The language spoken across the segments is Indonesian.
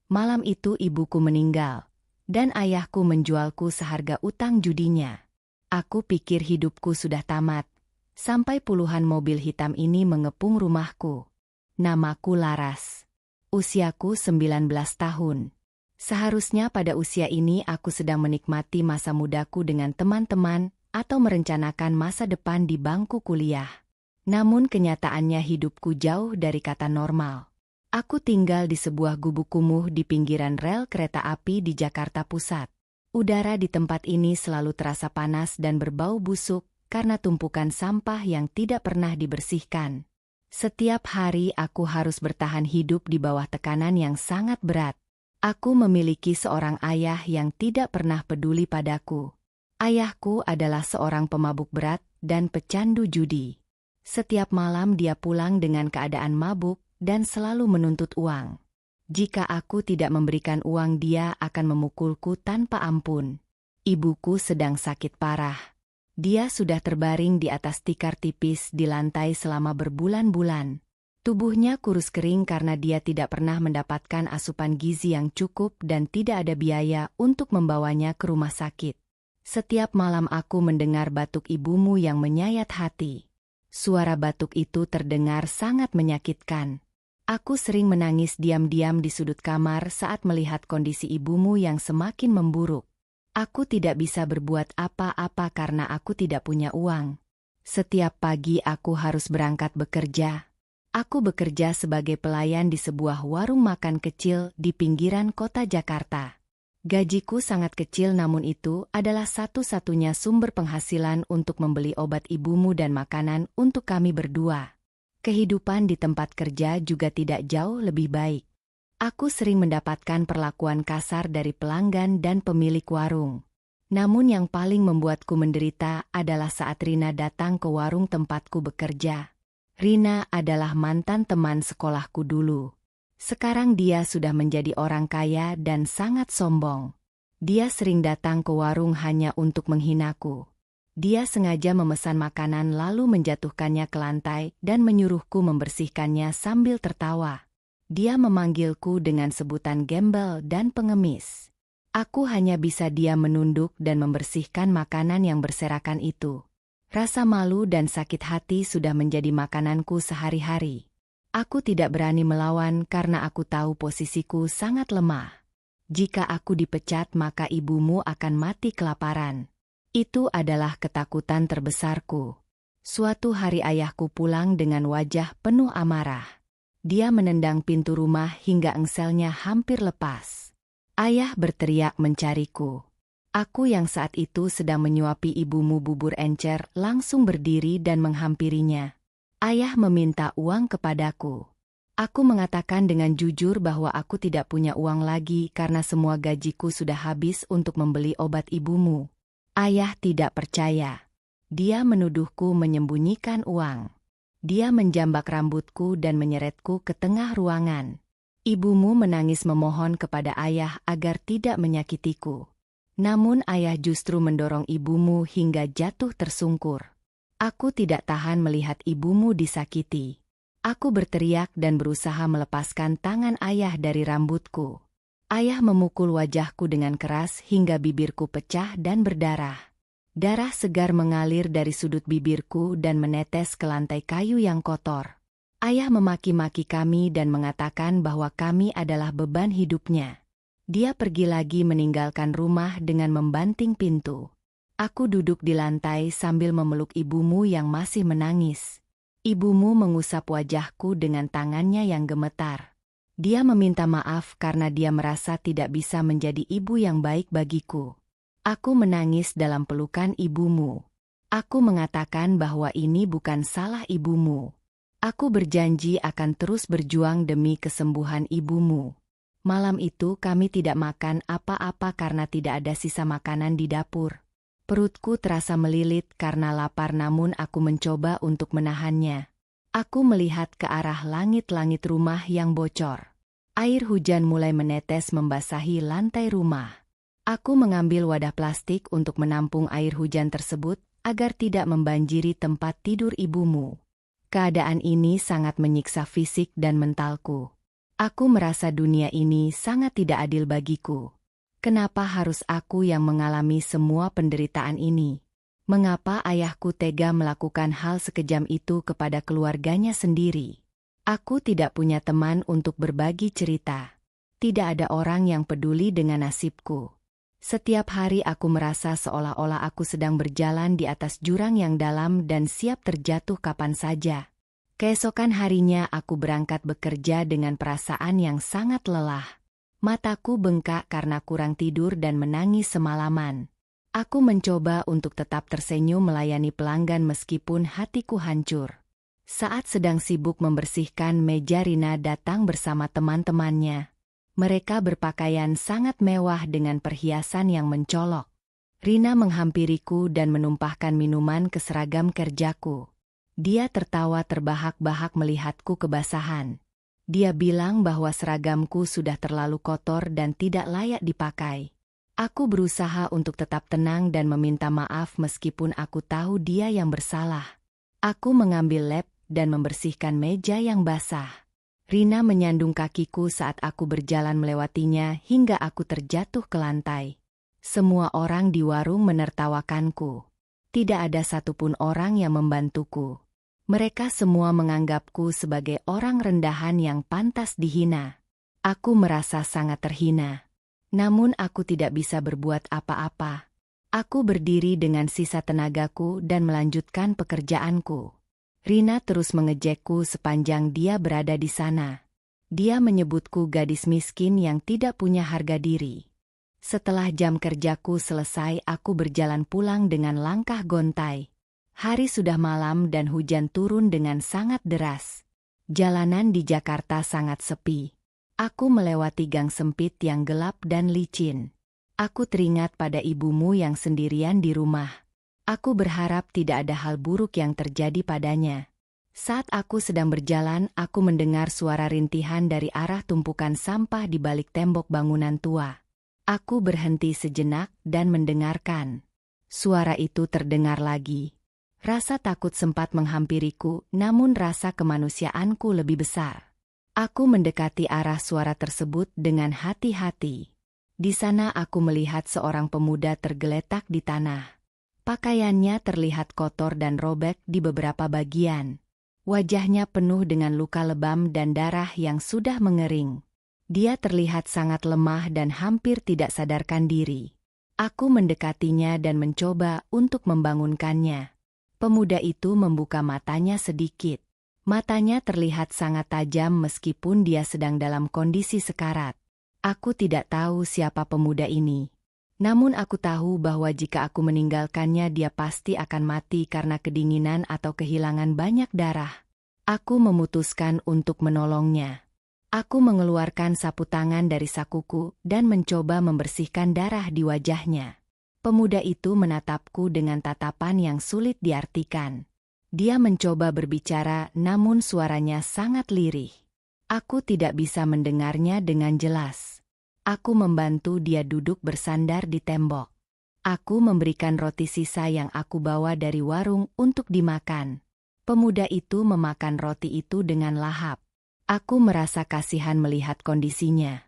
Malam itu ibuku meninggal, dan ayahku menjualku seharga utang judinya. Aku pikir hidupku sudah tamat, sampai puluhan mobil hitam ini mengepung rumahku. Namaku Laras. Usiaku 19 tahun. Seharusnya pada usia ini aku sedang menikmati masa mudaku dengan teman-teman atau merencanakan masa depan di bangku kuliah. Namun kenyataannya hidupku jauh dari kata normal. Aku tinggal di sebuah gubuk kumuh di pinggiran rel kereta api di Jakarta Pusat. Udara di tempat ini selalu terasa panas dan berbau busuk karena tumpukan sampah yang tidak pernah dibersihkan. Setiap hari aku harus bertahan hidup di bawah tekanan yang sangat berat. Aku memiliki seorang ayah yang tidak pernah peduli padaku. Ayahku adalah seorang pemabuk berat dan pecandu judi. Setiap malam dia pulang dengan keadaan mabuk dan selalu menuntut uang. Jika aku tidak memberikan uang, dia akan memukulku tanpa ampun. Ibuku sedang sakit parah. Dia sudah terbaring di atas tikar tipis di lantai selama berbulan-bulan. Tubuhnya kurus kering karena dia tidak pernah mendapatkan asupan gizi yang cukup dan tidak ada biaya untuk membawanya ke rumah sakit. Setiap malam aku mendengar batuk ibumu yang menyayat hati. Suara batuk itu terdengar sangat menyakitkan. Aku sering menangis diam-diam di sudut kamar saat melihat kondisi ibumu yang semakin memburuk. Aku tidak bisa berbuat apa-apa karena aku tidak punya uang. Setiap pagi aku harus berangkat bekerja. Aku bekerja sebagai pelayan di sebuah warung makan kecil di pinggiran kota Jakarta. Gajiku sangat kecil, namun itu adalah satu-satunya sumber penghasilan untuk membeli obat ibumu dan makanan untuk kami berdua. Kehidupan di tempat kerja juga tidak jauh lebih baik. Aku sering mendapatkan perlakuan kasar dari pelanggan dan pemilik warung. Namun yang paling membuatku menderita adalah saat Rina datang ke warung tempatku bekerja. Rina adalah mantan teman sekolahku dulu. Sekarang dia sudah menjadi orang kaya dan sangat sombong. Dia sering datang ke warung hanya untuk menghinaku. Dia sengaja memesan makanan lalu menjatuhkannya ke lantai dan menyuruhku membersihkannya sambil tertawa. Dia memanggilku dengan sebutan gembel dan pengemis. Aku hanya bisa diam menunduk dan membersihkan makanan yang berserakan itu. Rasa malu dan sakit hati sudah menjadi makananku sehari-hari. Aku tidak berani melawan karena aku tahu posisiku sangat lemah. Jika aku dipecat, maka ibumu akan mati kelaparan. Itu adalah ketakutan terbesarku. Suatu hari ayahku pulang dengan wajah penuh amarah. Dia menendang pintu rumah hingga engselnya hampir lepas. Ayah berteriak mencariku. Aku yang saat itu sedang menyuapi ibumu bubur encer langsung berdiri dan menghampirinya. Ayah meminta uang kepadaku. Aku mengatakan dengan jujur bahwa aku tidak punya uang lagi karena semua gajiku sudah habis untuk membeli obat ibumu. Ayah tidak percaya. Dia menuduhku menyembunyikan uang. Dia menjambak rambutku dan menyeretku ke tengah ruangan. Ibumu menangis memohon kepada ayah agar tidak menyakitiku. Namun ayah justru mendorong ibumu hingga jatuh tersungkur. Aku tidak tahan melihat ibumu disakiti. Aku berteriak dan berusaha melepaskan tangan ayah dari rambutku. Ayah memukul wajahku dengan keras hingga bibirku pecah dan berdarah. Darah segar mengalir dari sudut bibirku dan menetes ke lantai kayu yang kotor. Ayah memaki-maki kami dan mengatakan bahwa kami adalah beban hidupnya. Dia pergi lagi meninggalkan rumah dengan membanting pintu. Aku duduk di lantai sambil memeluk ibumu yang masih menangis. Ibumu mengusap wajahku dengan tangannya yang gemetar. Dia meminta maaf karena dia merasa tidak bisa menjadi ibu yang baik bagiku. Aku menangis dalam pelukan ibumu. Aku mengatakan bahwa ini bukan salah ibumu. Aku berjanji akan terus berjuang demi kesembuhan ibumu. Malam itu kami tidak makan apa-apa karena tidak ada sisa makanan di dapur. Perutku terasa melilit karena lapar, namun aku mencoba untuk menahannya. Aku melihat ke arah langit-langit rumah yang bocor. Air hujan mulai menetes membasahi lantai rumah. Aku mengambil wadah plastik untuk menampung air hujan tersebut agar tidak membanjiri tempat tidur ibumu. Keadaan ini sangat menyiksa fisik dan mentalku. Aku merasa dunia ini sangat tidak adil bagiku. Kenapa harus aku yang mengalami semua penderitaan ini? Mengapa ayahku tega melakukan hal sekejam itu kepada keluarganya sendiri? Aku tidak punya teman untuk berbagi cerita. Tidak ada orang yang peduli dengan nasibku. Setiap hari aku merasa seolah-olah aku sedang berjalan di atas jurang yang dalam dan siap terjatuh kapan saja. Keesokan harinya aku berangkat bekerja dengan perasaan yang sangat lelah. Mataku bengkak karena kurang tidur dan menangis semalaman. Aku mencoba untuk tetap tersenyum melayani pelanggan meskipun hatiku hancur. Saat sedang sibuk membersihkan meja, Rina datang bersama teman-temannya. Mereka berpakaian sangat mewah dengan perhiasan yang mencolok. Rina menghampiriku dan menumpahkan minuman ke seragam kerjaku. Dia tertawa terbahak-bahak melihatku kebasahan. Dia bilang bahwa seragamku sudah terlalu kotor dan tidak layak dipakai. Aku berusaha untuk tetap tenang dan meminta maaf meskipun aku tahu dia yang bersalah. Aku mengambil lap dan membersihkan meja yang basah. Rina menyandung kakiku saat aku berjalan melewatinya hingga aku terjatuh ke lantai. Semua orang di warung menertawakanku. Tidak ada satupun orang yang membantuku. Mereka semua menganggapku sebagai orang rendahan yang pantas dihina. Aku merasa sangat terhina. Namun aku tidak bisa berbuat apa-apa. Aku berdiri dengan sisa tenagaku dan melanjutkan pekerjaanku. Rina terus mengejekku sepanjang dia berada di sana. Dia menyebutku gadis miskin yang tidak punya harga diri. Setelah jam kerjaku selesai, aku berjalan pulang dengan langkah gontai. Hari sudah malam dan hujan turun dengan sangat deras. Jalanan di Jakarta sangat sepi. Aku melewati gang sempit yang gelap dan licin. Aku teringat pada ibumu yang sendirian di rumah. Aku berharap tidak ada hal buruk yang terjadi padanya. Saat aku sedang berjalan, aku mendengar suara rintihan dari arah tumpukan sampah di balik tembok bangunan tua. Aku berhenti sejenak dan mendengarkan. Suara itu terdengar lagi. Rasa takut sempat menghampiriku, namun rasa kemanusiaanku lebih besar. Aku mendekati arah suara tersebut dengan hati-hati. Di sana aku melihat seorang pemuda tergeletak di tanah. Pakaiannya terlihat kotor dan robek di beberapa bagian. Wajahnya penuh dengan luka lebam dan darah yang sudah mengering. Dia terlihat sangat lemah dan hampir tidak sadarkan diri. Aku mendekatinya dan mencoba untuk membangunkannya. Pemuda itu membuka matanya sedikit. Matanya terlihat sangat tajam meskipun dia sedang dalam kondisi sekarat. Aku tidak tahu siapa pemuda ini. Namun aku tahu bahwa jika aku meninggalkannya dia pasti akan mati karena kedinginan atau kehilangan banyak darah. Aku memutuskan untuk menolongnya. Aku mengeluarkan sapu tangan dari sakuku dan mencoba membersihkan darah di wajahnya. Pemuda itu menatapku dengan tatapan yang sulit diartikan. Dia mencoba berbicara namun suaranya sangat lirih. Aku tidak bisa mendengarnya dengan jelas. Aku membantu dia duduk bersandar di tembok. Aku memberikan roti sisa yang aku bawa dari warung untuk dimakan. Pemuda itu memakan roti itu dengan lahap. Aku merasa kasihan melihat kondisinya.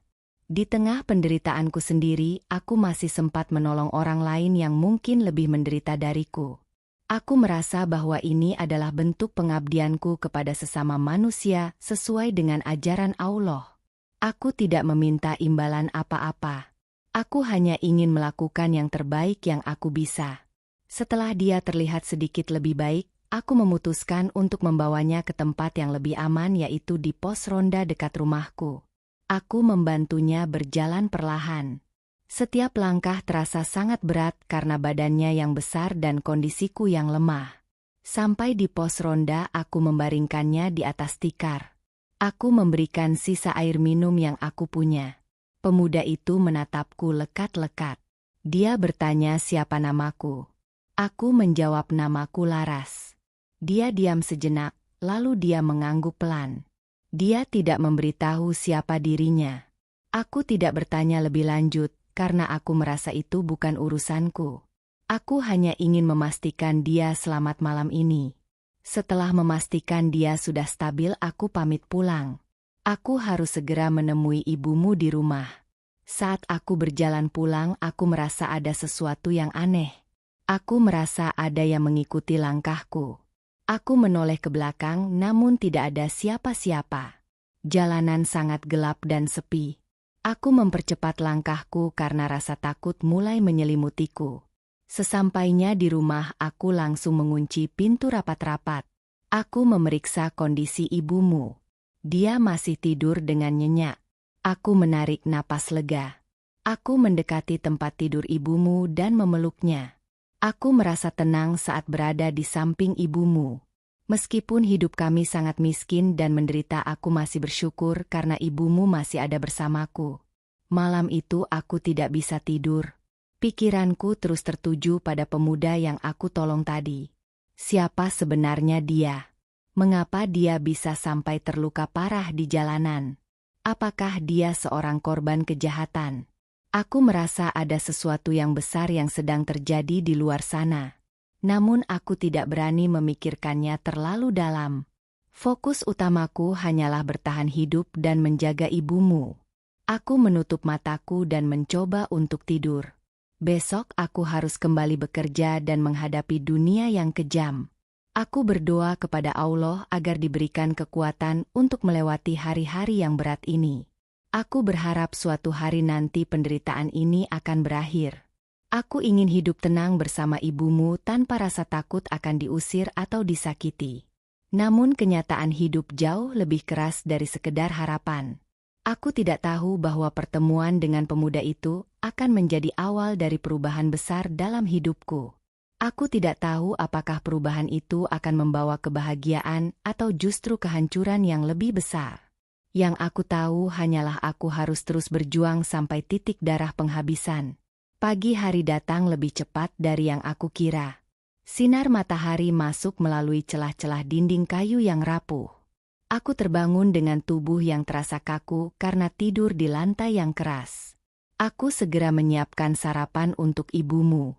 Di tengah penderitaanku sendiri, aku masih sempat menolong orang lain yang mungkin lebih menderita dariku. Aku merasa bahwa ini adalah bentuk pengabdianku kepada sesama manusia sesuai dengan ajaran Allah. Aku tidak meminta imbalan apa-apa. Aku hanya ingin melakukan yang terbaik yang aku bisa. Setelah dia terlihat sedikit lebih baik, aku memutuskan untuk membawanya ke tempat yang lebih aman yaitu di pos ronda dekat rumahku. Aku membantunya berjalan perlahan. Setiap langkah terasa sangat berat karena badannya yang besar dan kondisiku yang lemah. Sampai di pos ronda aku membaringkannya di atas tikar. Aku memberikan sisa air minum yang aku punya. Pemuda itu menatapku lekat-lekat. Dia bertanya siapa namaku. Aku menjawab namaku Laras. Dia diam sejenak, lalu dia mengangguk pelan. Dia tidak memberitahu siapa dirinya. Aku tidak bertanya lebih lanjut, karena aku merasa itu bukan urusanku. Aku hanya ingin memastikan dia selamat malam ini. Setelah memastikan dia sudah stabil, aku pamit pulang. Aku harus segera menemui ibumu di rumah. Saat aku berjalan pulang, aku merasa ada sesuatu yang aneh. Aku merasa ada yang mengikuti langkahku. Aku menoleh ke belakang, namun tidak ada siapa-siapa. Jalanan sangat gelap dan sepi. Aku mempercepat langkahku karena rasa takut mulai menyelimutiku. Sesampainya di rumah, aku langsung mengunci pintu rapat-rapat. Aku memeriksa kondisi ibumu. Dia masih tidur dengan nyenyak. Aku menarik napas lega. Aku mendekati tempat tidur ibumu dan memeluknya. Aku merasa tenang saat berada di samping ibumu. Meskipun hidup kami sangat miskin dan menderita, aku masih bersyukur karena ibumu masih ada bersamaku. Malam itu aku tidak bisa tidur. Pikiranku terus tertuju pada pemuda yang aku tolong tadi. Siapa sebenarnya dia? Mengapa dia bisa sampai terluka parah di jalanan? Apakah dia seorang korban kejahatan? Aku merasa ada sesuatu yang besar yang sedang terjadi di luar sana. Namun aku tidak berani memikirkannya terlalu dalam. Fokus utamaku hanyalah bertahan hidup dan menjaga ibumu. Aku menutup mataku dan mencoba untuk tidur. Besok aku harus kembali bekerja dan menghadapi dunia yang kejam. Aku berdoa kepada Allah agar diberikan kekuatan untuk melewati hari-hari yang berat ini. Aku berharap suatu hari nanti penderitaan ini akan berakhir. Aku ingin hidup tenang bersama ibumu tanpa rasa takut akan diusir atau disakiti. Namun kenyataan hidup jauh lebih keras dari sekedar harapan. Aku tidak tahu bahwa pertemuan dengan pemuda itu akan menjadi awal dari perubahan besar dalam hidupku. Aku tidak tahu apakah perubahan itu akan membawa kebahagiaan atau justru kehancuran yang lebih besar. Yang aku tahu hanyalah aku harus terus berjuang sampai titik darah penghabisan. Pagi hari datang lebih cepat dari yang aku kira. Sinar matahari masuk melalui celah-celah dinding kayu yang rapuh. Aku terbangun dengan tubuh yang terasa kaku karena tidur di lantai yang keras. Aku segera menyiapkan sarapan untuk ibumu.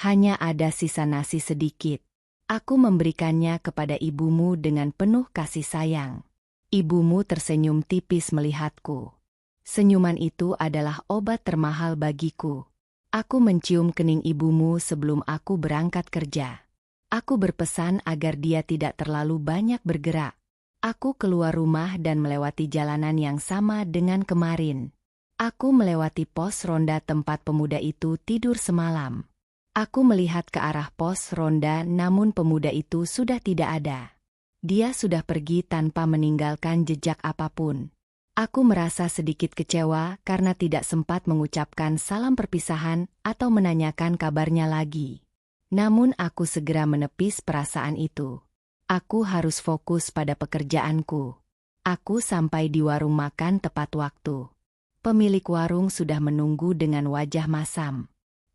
Hanya ada sisa nasi sedikit. Aku memberikannya kepada ibumu dengan penuh kasih sayang. Ibumu tersenyum tipis melihatku. Senyuman itu adalah obat termahal bagiku. Aku mencium kening ibumu sebelum aku berangkat kerja. Aku berpesan agar dia tidak terlalu banyak bergerak. Aku keluar rumah dan melewati jalanan yang sama dengan kemarin. Aku melewati pos ronda tempat pemuda itu tidur semalam. Aku melihat ke arah pos ronda, namun pemuda itu sudah tidak ada. Dia sudah pergi tanpa meninggalkan jejak apapun. Aku merasa sedikit kecewa karena tidak sempat mengucapkan salam perpisahan atau menanyakan kabarnya lagi. Namun aku segera menepis perasaan itu. Aku harus fokus pada pekerjaanku. Aku sampai di warung makan tepat waktu. Pemilik warung sudah menunggu dengan wajah masam.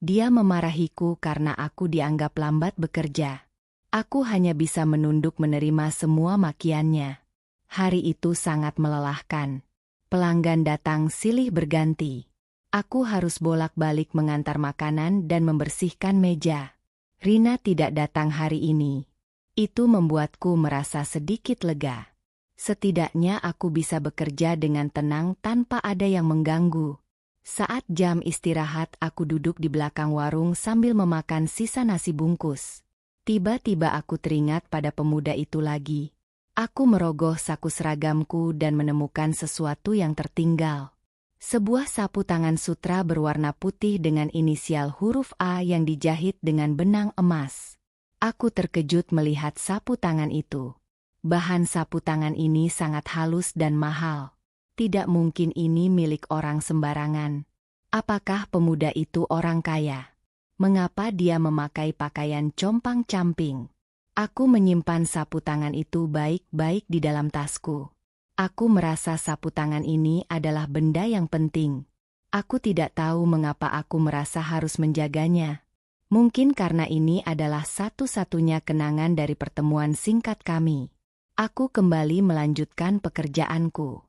Dia memarahiku karena aku dianggap lambat bekerja. Aku hanya bisa menunduk menerima semua makiannya. Hari itu sangat melelahkan. Pelanggan datang silih berganti. Aku harus bolak-balik mengantar makanan dan membersihkan meja. Rina tidak datang hari ini. Itu membuatku merasa sedikit lega. Setidaknya aku bisa bekerja dengan tenang tanpa ada yang mengganggu. Saat jam istirahat, aku duduk di belakang warung sambil memakan sisa nasi bungkus. Tiba-tiba aku teringat pada pemuda itu lagi. Aku merogoh saku seragamku dan menemukan sesuatu yang tertinggal. Sebuah sapu tangan sutra berwarna putih dengan inisial huruf A yang dijahit dengan benang emas. Aku terkejut melihat sapu tangan itu. Bahan sapu tangan ini sangat halus dan mahal. Tidak mungkin ini milik orang sembarangan. Apakah pemuda itu orang kaya? Mengapa dia memakai pakaian compang-camping? Aku menyimpan sapu tangan itu baik-baik di dalam tasku. Aku merasa sapu tangan ini adalah benda yang penting. Aku tidak tahu mengapa aku merasa harus menjaganya. Mungkin karena ini adalah satu-satunya kenangan dari pertemuan singkat kami. Aku kembali melanjutkan pekerjaanku.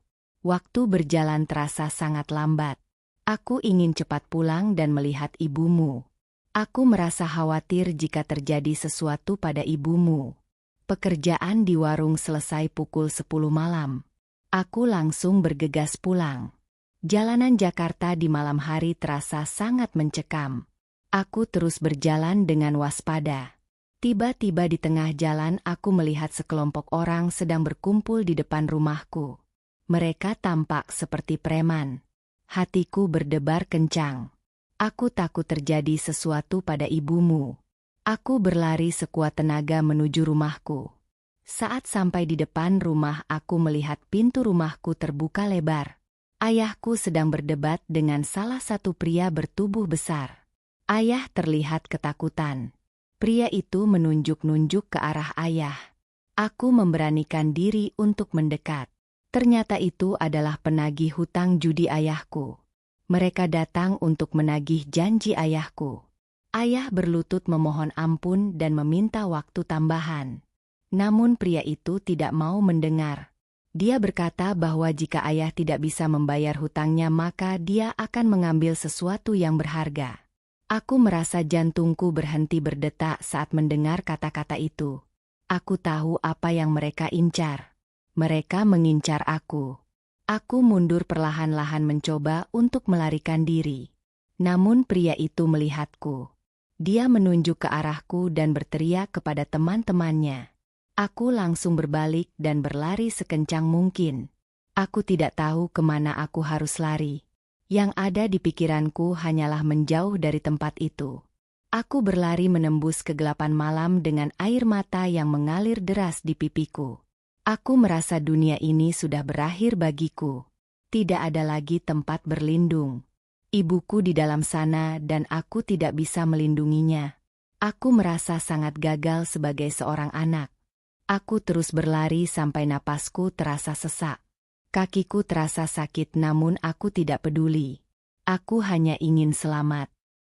Waktu berjalan terasa sangat lambat. Aku ingin cepat pulang dan melihat ibumu. Aku merasa khawatir jika terjadi sesuatu pada ibumu. Pekerjaan di warung selesai pukul 10 malam. Aku langsung bergegas pulang. Jalanan Jakarta di malam hari terasa sangat mencekam. Aku terus berjalan dengan waspada. Tiba-tiba di tengah jalan aku melihat sekelompok orang sedang berkumpul di depan rumahku. Mereka tampak seperti preman. Hatiku berdebar kencang. Aku takut terjadi sesuatu pada ibumu. Aku berlari sekuat tenaga menuju rumahku. Saat sampai di depan rumah aku melihat pintu rumahku terbuka lebar. Ayahku sedang berdebat dengan salah satu pria bertubuh besar. Ayah terlihat ketakutan. Pria itu menunjuk-nunjuk ke arah ayah. Aku memberanikan diri untuk mendekat. Ternyata itu adalah penagih hutang judi ayahku. Mereka datang untuk menagih janji ayahku. Ayah berlutut memohon ampun dan meminta waktu tambahan. Namun pria itu tidak mau mendengar. Dia berkata bahwa jika ayah tidak bisa membayar hutangnya maka dia akan mengambil sesuatu yang berharga. Aku merasa jantungku berhenti berdetak saat mendengar kata-kata itu. Aku tahu apa yang mereka incar. Mereka mengincar aku. Aku mundur perlahan-lahan mencoba untuk melarikan diri. Namun pria itu melihatku. Dia menunjuk ke arahku dan berteriak kepada teman-temannya. Aku langsung berbalik dan berlari sekencang mungkin. Aku tidak tahu kemana aku harus lari. Yang ada di pikiranku hanyalah menjauh dari tempat itu. Aku berlari menembus kegelapan malam dengan air mata yang mengalir deras di pipiku. Aku merasa dunia ini sudah berakhir bagiku. Tidak ada lagi tempat berlindung. Ibuku di dalam sana dan aku tidak bisa melindunginya. Aku merasa sangat gagal sebagai seorang anak. Aku terus berlari sampai napasku terasa sesak. Kakiku terasa sakit namun aku tidak peduli. Aku hanya ingin selamat.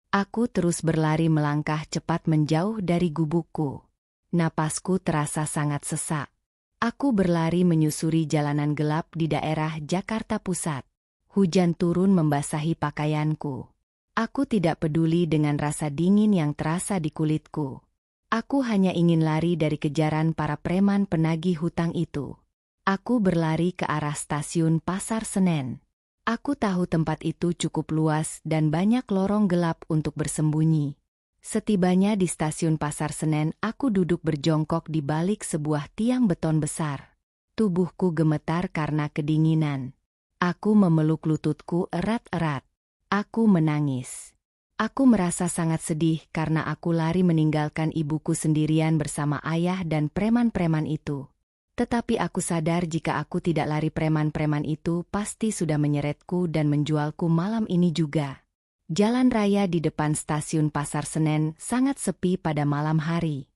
Aku terus berlari melangkah cepat menjauh dari gubukku. Napasku terasa sangat sesak. Aku berlari menyusuri jalanan gelap di daerah Jakarta Pusat. Hujan turun membasahi pakaianku. Aku tidak peduli dengan rasa dingin yang terasa di kulitku. Aku hanya ingin lari dari kejaran para preman penagih hutang itu. Aku berlari ke arah stasiun Pasar Senen. Aku tahu tempat itu cukup luas dan banyak lorong gelap untuk bersembunyi. Setibanya di stasiun Pasar Senen, aku duduk berjongkok di balik sebuah tiang beton besar. Tubuhku gemetar karena kedinginan. Aku memeluk lututku erat-erat. Aku menangis. Aku merasa sangat sedih karena aku lari meninggalkan ibuku sendirian bersama ayah dan preman-preman itu. Tetapi aku sadar jika aku tidak lari preman-preman itu pasti sudah menyeretku dan menjualku malam ini juga. Jalan raya di depan stasiun Pasar Senen sangat sepi pada malam hari.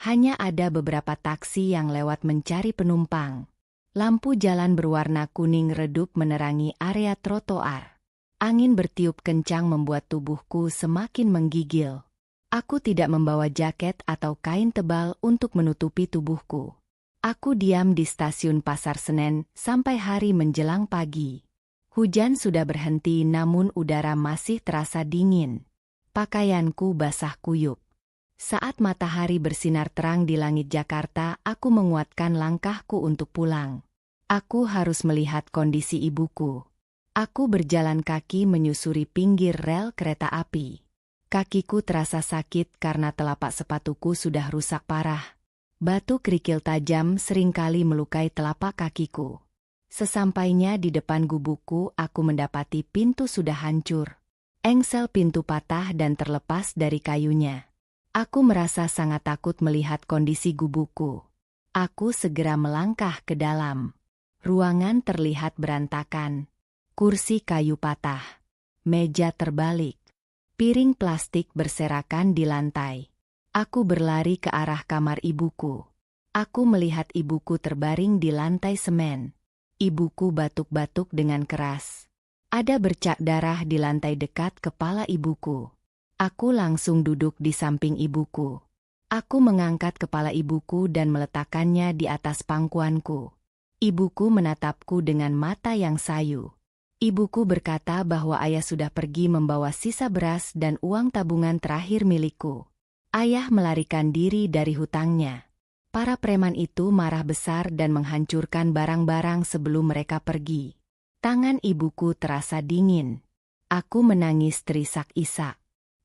Hanya ada beberapa taksi yang lewat mencari penumpang. Lampu jalan berwarna kuning redup menerangi area trotoar. Angin bertiup kencang membuat tubuhku semakin menggigil. Aku tidak membawa jaket atau kain tebal untuk menutupi tubuhku. Aku diam di stasiun Pasar Senen sampai hari menjelang pagi. Hujan sudah berhenti namun udara masih terasa dingin. Pakaianku basah kuyup. Saat matahari bersinar terang di langit Jakarta, aku menguatkan langkahku untuk pulang. Aku harus melihat kondisi ibuku. Aku berjalan kaki menyusuri pinggir rel kereta api. Kakiku terasa sakit karena telapak sepatuku sudah rusak parah. Batu kerikil tajam seringkali melukai telapak kakiku. Sesampainya di depan gubukku, aku mendapati pintu sudah hancur. Engsel pintu patah dan terlepas dari kayunya. Aku merasa sangat takut melihat kondisi gubukku. Aku segera melangkah ke dalam. Ruangan terlihat berantakan. Kursi kayu patah. Meja terbalik. Piring plastik berserakan di lantai. Aku berlari ke arah kamar ibuku. Aku melihat ibuku terbaring di lantai semen. Ibuku batuk-batuk dengan keras. Ada bercak darah di lantai dekat kepala ibuku. Aku langsung duduk di samping ibuku. Aku mengangkat kepala ibuku dan meletakkannya di atas pangkuanku. Ibuku menatapku dengan mata yang sayu. Ibuku berkata bahwa ayah sudah pergi membawa sisa beras dan uang tabungan terakhir milikku. Ayah melarikan diri dari hutangnya. Para preman itu marah besar dan menghancurkan barang-barang sebelum mereka pergi. Tangan ibuku terasa dingin. Aku menangis terisak-isak.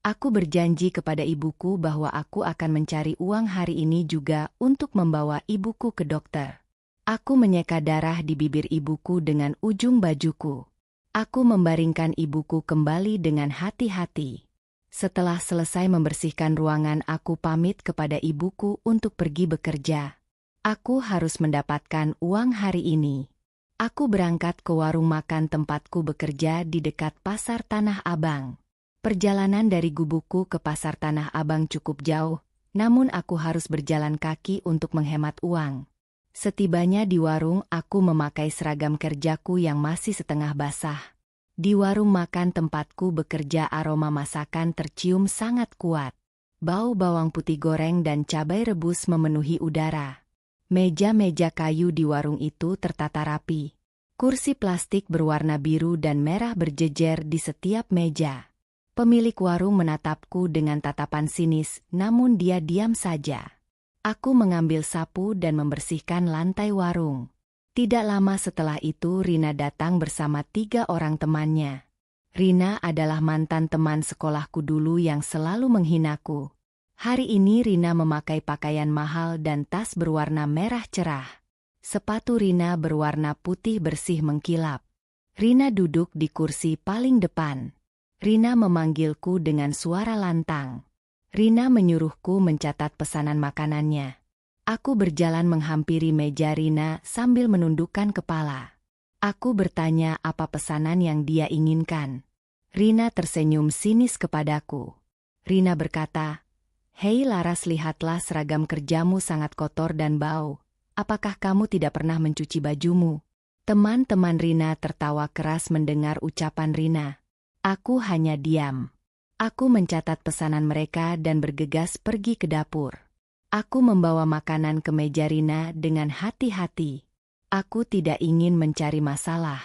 Aku berjanji kepada ibuku bahwa aku akan mencari uang hari ini juga untuk membawa ibuku ke dokter. Aku menyeka darah di bibir ibuku dengan ujung bajuku. Aku membaringkan ibuku kembali dengan hati-hati. Setelah selesai membersihkan ruangan, aku pamit kepada ibuku untuk pergi bekerja. Aku harus mendapatkan uang hari ini. Aku berangkat ke warung makan tempatku bekerja di dekat Pasar Tanah Abang. Perjalanan dari gubukku ke Pasar Tanah Abang cukup jauh, namun aku harus berjalan kaki untuk menghemat uang. Setibanya di warung, aku memakai seragam kerjaku yang masih setengah basah. Di warung makan tempatku bekerja, aroma masakan tercium sangat kuat. Bau bawang putih goreng dan cabai rebus memenuhi udara. Meja-meja kayu di warung itu tertata rapi. Kursi plastik berwarna biru dan merah berjejer di setiap meja. Pemilik warung menatapku dengan tatapan sinis, namun dia diam saja. Aku mengambil sapu dan membersihkan lantai warung. Tidak lama setelah itu Rina datang bersama 3 orang temannya. Rina adalah mantan teman sekolahku dulu yang selalu menghinaku. Hari ini Rina memakai pakaian mahal dan tas berwarna merah cerah. Sepatu Rina berwarna putih bersih mengkilap. Rina duduk di kursi paling depan. Rina memanggilku dengan suara lantang. Rina menyuruhku mencatat pesanan makanannya. Aku berjalan menghampiri meja Rina sambil menundukkan kepala. Aku bertanya apa pesanan yang dia inginkan. Rina tersenyum sinis kepadaku. Rina berkata, "Hei Laras, lihatlah seragam kerjamu sangat kotor dan bau. Apakah kamu tidak pernah mencuci bajumu?" Teman-teman Rina tertawa keras mendengar ucapan Rina. Aku hanya diam. Aku mencatat pesanan mereka dan bergegas pergi ke dapur. Aku membawa makanan ke meja Rina dengan hati-hati. Aku tidak ingin mencari masalah.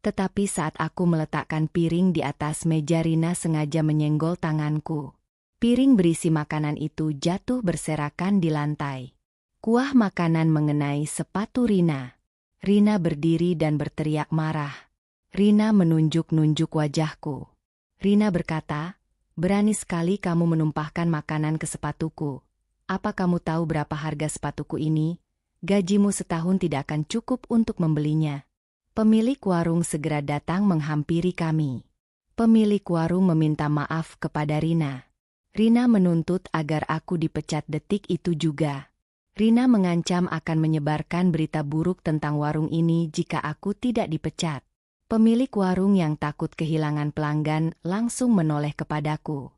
Tetapi saat aku meletakkan piring di atas meja, Rina sengaja menyenggol tanganku. Piring berisi makanan itu jatuh berserakan di lantai. Kuah makanan mengenai sepatu Rina. Rina berdiri dan berteriak marah. Rina menunjuk-nunjuk wajahku. Rina berkata, "Berani sekali kamu menumpahkan makanan ke sepatuku. Apa kamu tahu berapa harga sepatuku ini? Gajimu setahun tidak akan cukup untuk membelinya." Pemilik warung segera datang menghampiri kami. Pemilik warung meminta maaf kepada Rina. Rina menuntut agar aku dipecat detik itu juga. Rina mengancam akan menyebarkan berita buruk tentang warung ini jika aku tidak dipecat. Pemilik warung yang takut kehilangan pelanggan langsung menoleh kepadaku.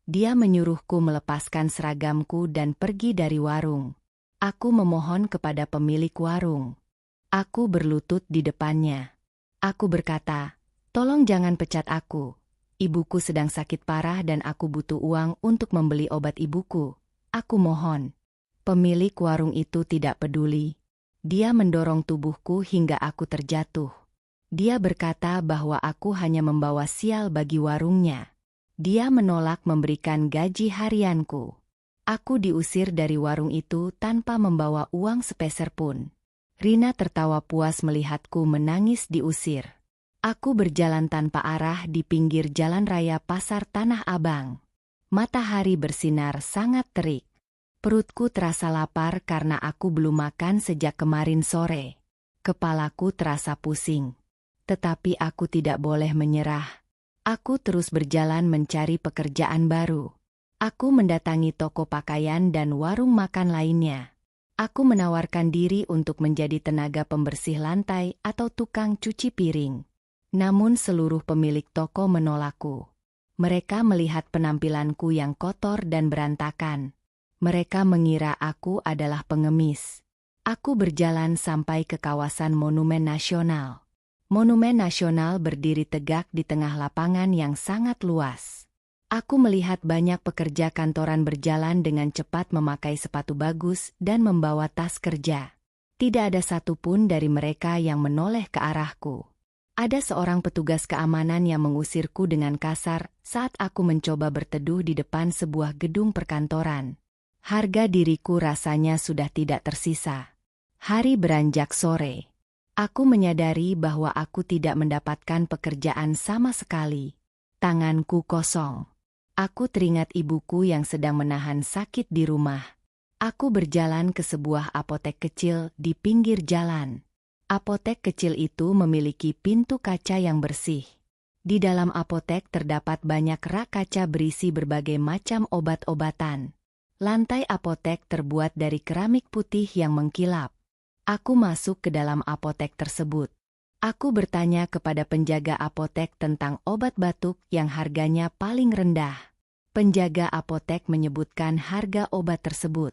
Dia menyuruhku melepaskan seragamku dan pergi dari warung. Aku memohon kepada pemilik warung. Aku berlutut di depannya. Aku berkata, "Tolong jangan pecat aku. Ibuku sedang sakit parah dan aku butuh uang untuk membeli obat ibuku. Aku mohon." Pemilik warung itu tidak peduli. Dia mendorong tubuhku hingga aku terjatuh. Dia berkata bahwa aku hanya membawa sial bagi warungnya. Dia menolak memberikan gaji harianku. Aku diusir dari warung itu tanpa membawa uang sepeser pun. Rina tertawa puas melihatku menangis diusir. Aku berjalan tanpa arah di pinggir jalan raya Pasar Tanah Abang. Matahari bersinar sangat terik. Perutku terasa lapar karena aku belum makan sejak kemarin sore. Kepalaku terasa pusing. Tetapi aku tidak boleh menyerah. Aku terus berjalan mencari pekerjaan baru. Aku mendatangi toko pakaian dan warung makan lainnya. Aku menawarkan diri untuk menjadi tenaga pembersih lantai atau tukang cuci piring. Namun seluruh pemilik toko menolakku. Mereka melihat penampilanku yang kotor dan berantakan. Mereka mengira aku adalah pengemis. Aku berjalan sampai ke kawasan Monumen Nasional. Monumen Nasional berdiri tegak di tengah lapangan yang sangat luas. Aku melihat banyak pekerja kantoran berjalan dengan cepat memakai sepatu bagus dan membawa tas kerja. Tidak ada satupun dari mereka yang menoleh ke arahku. Ada seorang petugas keamanan yang mengusirku dengan kasar saat aku mencoba berteduh di depan sebuah gedung perkantoran. Harga diriku rasanya sudah tidak tersisa. Hari beranjak sore. Aku menyadari bahwa aku tidak mendapatkan pekerjaan sama sekali. Tanganku kosong. Aku teringat ibuku yang sedang menahan sakit di rumah. Aku berjalan ke sebuah apotek kecil di pinggir jalan. Apotek kecil itu memiliki pintu kaca yang bersih. Di dalam apotek terdapat banyak rak kaca berisi berbagai macam obat-obatan. Lantai apotek terbuat dari keramik putih yang mengkilap. Aku masuk ke dalam apotek tersebut. Aku bertanya kepada penjaga apotek tentang obat batuk yang harganya paling rendah. Penjaga apotek menyebutkan harga obat tersebut.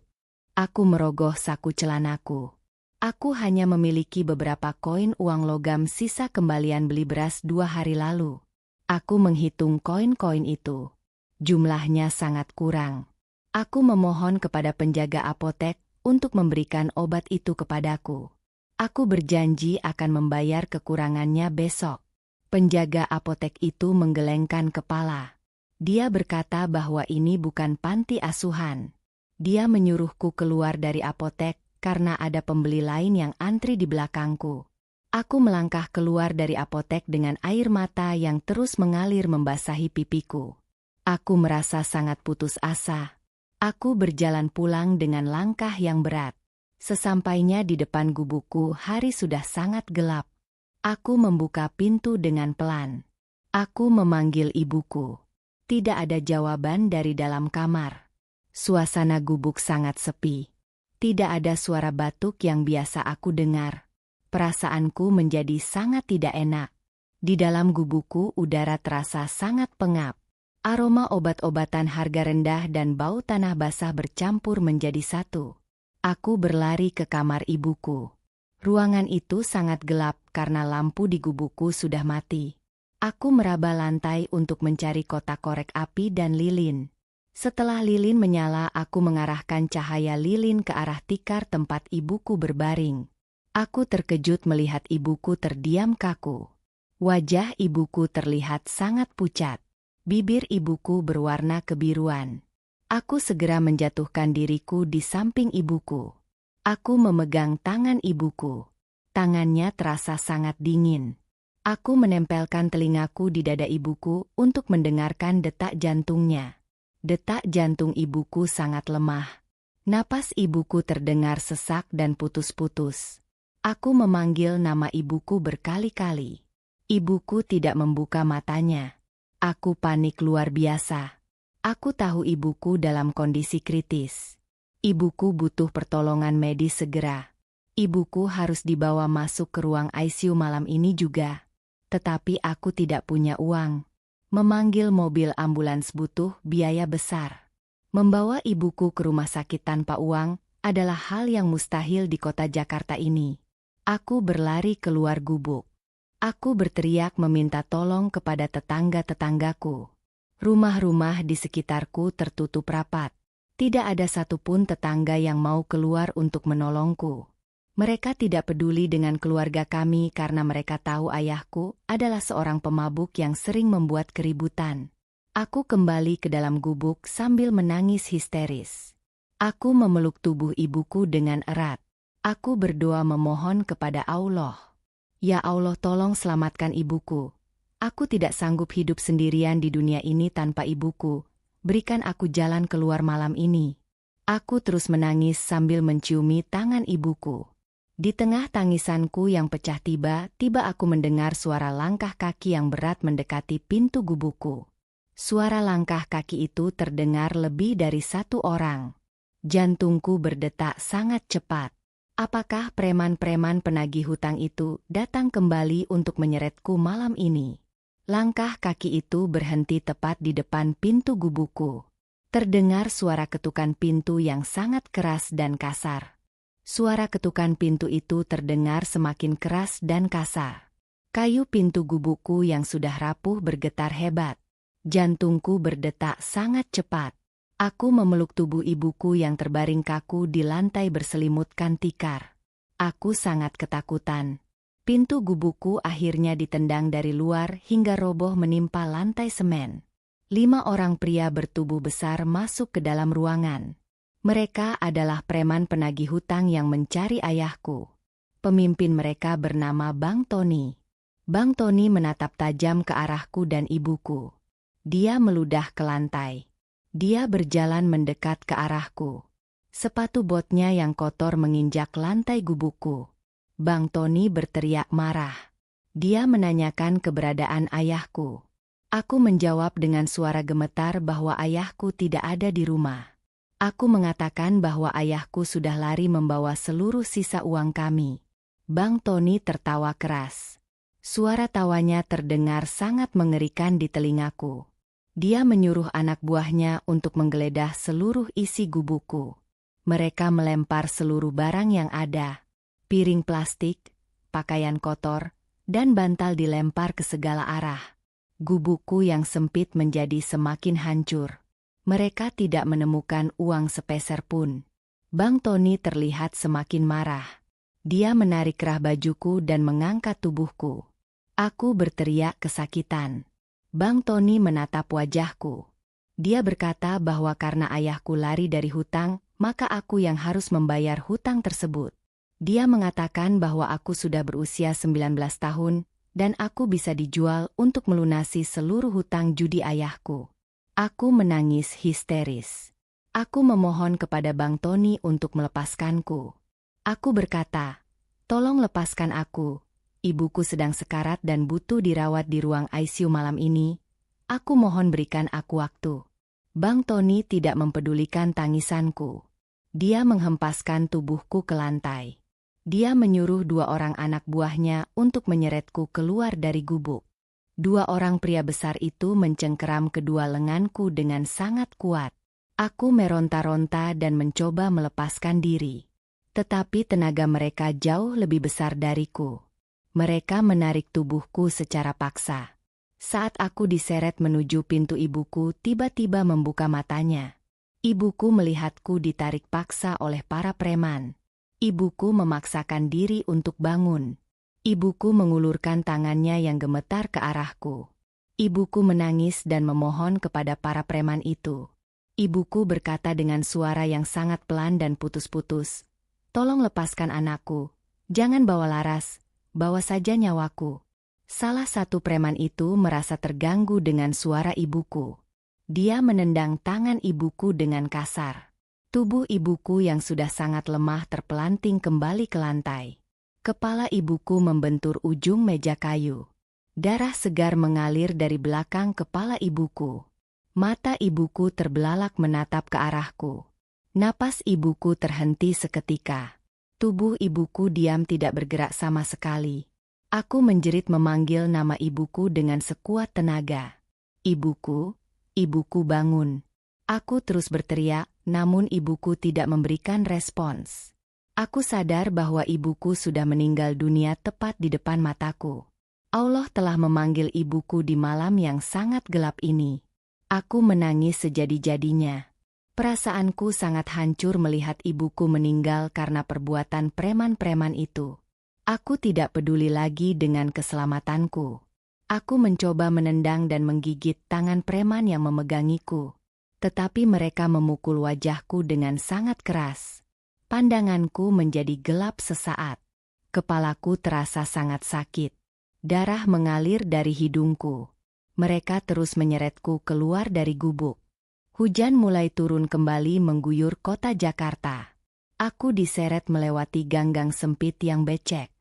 Aku merogoh saku celanaku. Aku hanya memiliki beberapa koin uang logam sisa kembalian beli beras 2 hari lalu. Aku menghitung koin-koin itu. Jumlahnya sangat kurang. Aku memohon kepada penjaga apotek untuk memberikan obat itu kepadaku. Aku berjanji akan membayar kekurangannya besok. Penjaga apotek itu menggelengkan kepala. Dia berkata bahwa ini bukan panti asuhan. Dia menyuruhku keluar dari apotek karena ada pembeli lain yang antri di belakangku. Aku melangkah keluar dari apotek dengan air mata yang terus mengalir membasahi pipiku. Aku merasa sangat putus asa. Aku berjalan pulang dengan langkah yang berat. Sesampainya di depan gubukku, hari sudah sangat gelap. Aku membuka pintu dengan pelan. Aku memanggil ibuku. Tidak ada jawaban dari dalam kamar. Suasana gubuk sangat sepi. Tidak ada suara batuk yang biasa aku dengar. Perasaanku menjadi sangat tidak enak. Di dalam gubukku udara terasa sangat pengap. Aroma obat-obatan harga rendah dan bau tanah basah bercampur menjadi satu. Aku berlari ke kamar ibuku. Ruangan itu sangat gelap karena lampu di gubukku sudah mati. Aku meraba lantai untuk mencari kotak korek api dan lilin. Setelah lilin menyala, aku mengarahkan cahaya lilin ke arah tikar tempat ibuku berbaring. Aku terkejut melihat ibuku terdiam kaku. Wajah ibuku terlihat sangat pucat. Bibir ibuku berwarna kebiruan. Aku segera menjatuhkan diriku di samping ibuku. Aku memegang tangan ibuku. Tangannya terasa sangat dingin. Aku menempelkan telingaku di dada ibuku untuk mendengarkan detak jantungnya. Detak jantung ibuku sangat lemah. Napas ibuku terdengar sesak dan putus-putus. Aku memanggil nama ibuku berkali-kali. Ibuku tidak membuka matanya. Aku panik luar biasa. Aku tahu ibuku dalam kondisi kritis. Ibuku butuh pertolongan medis segera. Ibuku harus dibawa masuk ke ruang ICU malam ini juga. Tetapi aku tidak punya uang. Memanggil mobil ambulans butuh biaya besar. Membawa ibuku ke rumah sakit tanpa uang adalah hal yang mustahil di kota Jakarta ini. Aku berlari keluar gubuk. Aku berteriak meminta tolong kepada tetangga-tetanggaku. Rumah-rumah di sekitarku tertutup rapat. Tidak ada satupun tetangga yang mau keluar untuk menolongku. Mereka tidak peduli dengan keluarga kami karena mereka tahu ayahku adalah seorang pemabuk yang sering membuat keributan. Aku kembali ke dalam gubuk sambil menangis histeris. Aku memeluk tubuh ibuku dengan erat. Aku berdoa memohon kepada Allah. Ya Allah, tolong selamatkan ibuku. Aku tidak sanggup hidup sendirian di dunia ini tanpa ibuku. Berikan aku jalan keluar malam ini. Aku terus menangis sambil menciumi tangan ibuku. Di tengah tangisanku yang pecah tiba-tiba aku mendengar suara langkah kaki yang berat mendekati pintu gubukku. Suara langkah kaki itu terdengar lebih dari satu orang. Jantungku berdetak sangat cepat. Apakah preman-preman penagih hutang itu datang kembali untuk menyeretku malam ini? Langkah kaki itu berhenti tepat di depan pintu gubukku. Terdengar suara ketukan pintu yang sangat keras dan kasar. Suara ketukan pintu itu terdengar semakin keras dan kasar. Kayu pintu gubukku yang sudah rapuh bergetar hebat. Jantungku berdetak sangat cepat. Aku memeluk tubuh ibuku yang terbaring kaku di lantai berselimutkan tikar. Aku sangat ketakutan. Pintu gubukku akhirnya ditendang dari luar hingga roboh menimpa lantai semen. 5 orang pria bertubuh besar masuk ke dalam ruangan. Mereka adalah preman penagih hutang yang mencari ayahku. Pemimpin mereka bernama Bang Tony. Bang Tony menatap tajam ke arahku dan ibuku. Dia meludah ke lantai. Dia berjalan mendekat ke arahku. Sepatu botnya yang kotor menginjak lantai gubukku. Bang Tony berteriak marah. Dia menanyakan keberadaan ayahku. Aku menjawab dengan suara gemetar bahwa ayahku tidak ada di rumah. Aku mengatakan bahwa ayahku sudah lari membawa seluruh sisa uang kami. Bang Tony tertawa keras. Suara tawanya terdengar sangat mengerikan di telingaku. Dia menyuruh anak buahnya untuk menggeledah seluruh isi gubukku. Mereka melempar seluruh barang yang ada. Piring plastik, pakaian kotor, dan bantal dilempar ke segala arah. Gubukku yang sempit menjadi semakin hancur. Mereka tidak menemukan uang sepeser pun. Bang Tony terlihat semakin marah. Dia menarik kerah bajuku dan mengangkat tubuhku. Aku berteriak kesakitan. Bang Tony menatap wajahku. Dia berkata bahwa karena ayahku lari dari hutang, maka aku yang harus membayar hutang tersebut. Dia mengatakan bahwa aku sudah berusia 19 tahun, dan aku bisa dijual untuk melunasi seluruh hutang judi ayahku. Aku menangis histeris. Aku memohon kepada Bang Tony untuk melepaskanku. Aku berkata, "Tolong lepaskan aku. Ibuku sedang sekarat dan butuh dirawat di ruang ICU malam ini. Aku mohon berikan aku waktu." Bang Tony tidak mempedulikan tangisanku. Dia menghempaskan tubuhku ke lantai. Dia menyuruh 2 orang anak buahnya untuk menyeretku keluar dari gubuk. 2 orang pria besar itu mencengkeram kedua lenganku dengan sangat kuat. Aku meronta-ronta dan mencoba melepaskan diri. Tetapi tenaga mereka jauh lebih besar dariku. Mereka menarik tubuhku secara paksa. Saat aku diseret menuju pintu, ibuku tiba-tiba membuka matanya. Ibuku melihatku ditarik paksa oleh para preman. Ibuku memaksakan diri untuk bangun. Ibuku mengulurkan tangannya yang gemetar ke arahku. Ibuku menangis dan memohon kepada para preman itu. Ibuku berkata dengan suara yang sangat pelan dan putus-putus, "Tolong lepaskan anakku. Jangan bawa laras, bawa saja nyawaku." Salah satu preman itu merasa terganggu dengan suara ibuku. Dia menendang tangan ibuku dengan kasar. Tubuh ibuku yang sudah sangat lemah terpelanting kembali ke lantai. Kepala ibuku membentur ujung meja kayu. Darah segar mengalir dari belakang kepala ibuku. Mata ibuku terbelalak menatap ke arahku. Napas ibuku terhenti seketika. Tubuh ibuku diam tidak bergerak sama sekali. Aku menjerit memanggil nama ibuku dengan sekuat tenaga. "Ibuku, ibuku bangun." Aku terus berteriak, namun ibuku tidak memberikan respons. Aku sadar bahwa ibuku sudah meninggal dunia tepat di depan mataku. Allah telah memanggil ibuku di malam yang sangat gelap ini. Aku menangis sejadi-jadinya. Perasaanku sangat hancur melihat ibuku meninggal karena perbuatan preman-preman itu. Aku tidak peduli lagi dengan keselamatanku. Aku mencoba menendang dan menggigit tangan preman yang memegangiku. Tetapi mereka memukul wajahku dengan sangat keras. Pandanganku menjadi gelap sesaat. Kepalaku terasa sangat sakit. Darah mengalir dari hidungku. Mereka terus menyeretku keluar dari gubuk. Hujan mulai turun kembali mengguyur kota Jakarta. Aku diseret melewati gang-gang sempit yang becek.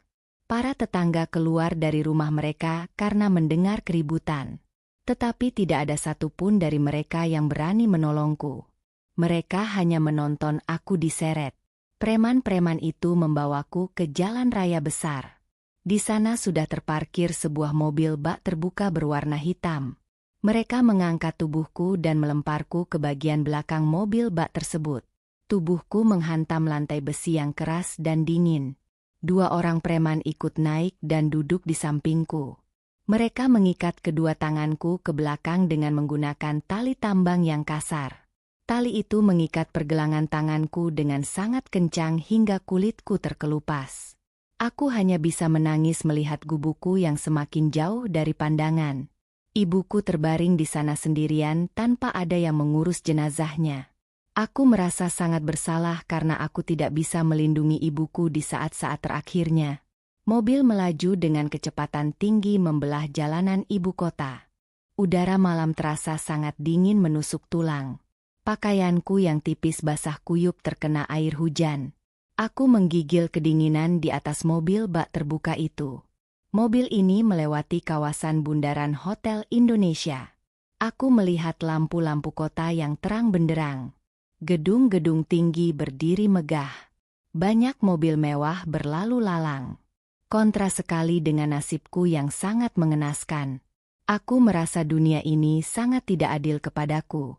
Para tetangga keluar dari rumah mereka karena mendengar keributan. Tetapi tidak ada satupun dari mereka yang berani menolongku. Mereka hanya menonton aku diseret. Preman-preman itu membawaku ke jalan raya besar. Di sana sudah terparkir sebuah mobil bak terbuka berwarna hitam. Mereka mengangkat tubuhku dan melemparku ke bagian belakang mobil bak tersebut. Tubuhku menghantam lantai besi yang keras dan dingin. 2 orang preman ikut naik dan duduk di sampingku. Mereka mengikat kedua tanganku ke belakang dengan menggunakan tali tambang yang kasar. Tali itu mengikat pergelangan tanganku dengan sangat kencang hingga kulitku terkelupas. Aku hanya bisa menangis melihat gubukku yang semakin jauh dari pandangan. Ibuku terbaring di sana sendirian tanpa ada yang mengurus jenazahnya. Aku merasa sangat bersalah karena aku tidak bisa melindungi ibuku di saat-saat terakhirnya. Mobil melaju dengan kecepatan tinggi membelah jalanan ibu kota. Udara malam terasa sangat dingin menusuk tulang. Pakaianku yang tipis basah kuyup terkena air hujan. Aku menggigil kedinginan di atas mobil bak terbuka itu. Mobil ini melewati kawasan bundaran Hotel Indonesia. Aku melihat lampu-lampu kota yang terang benderang. Gedung-gedung tinggi berdiri megah. Banyak mobil mewah berlalu lalang. Kontras sekali dengan nasibku yang sangat mengenaskan. Aku merasa dunia ini sangat tidak adil kepadaku.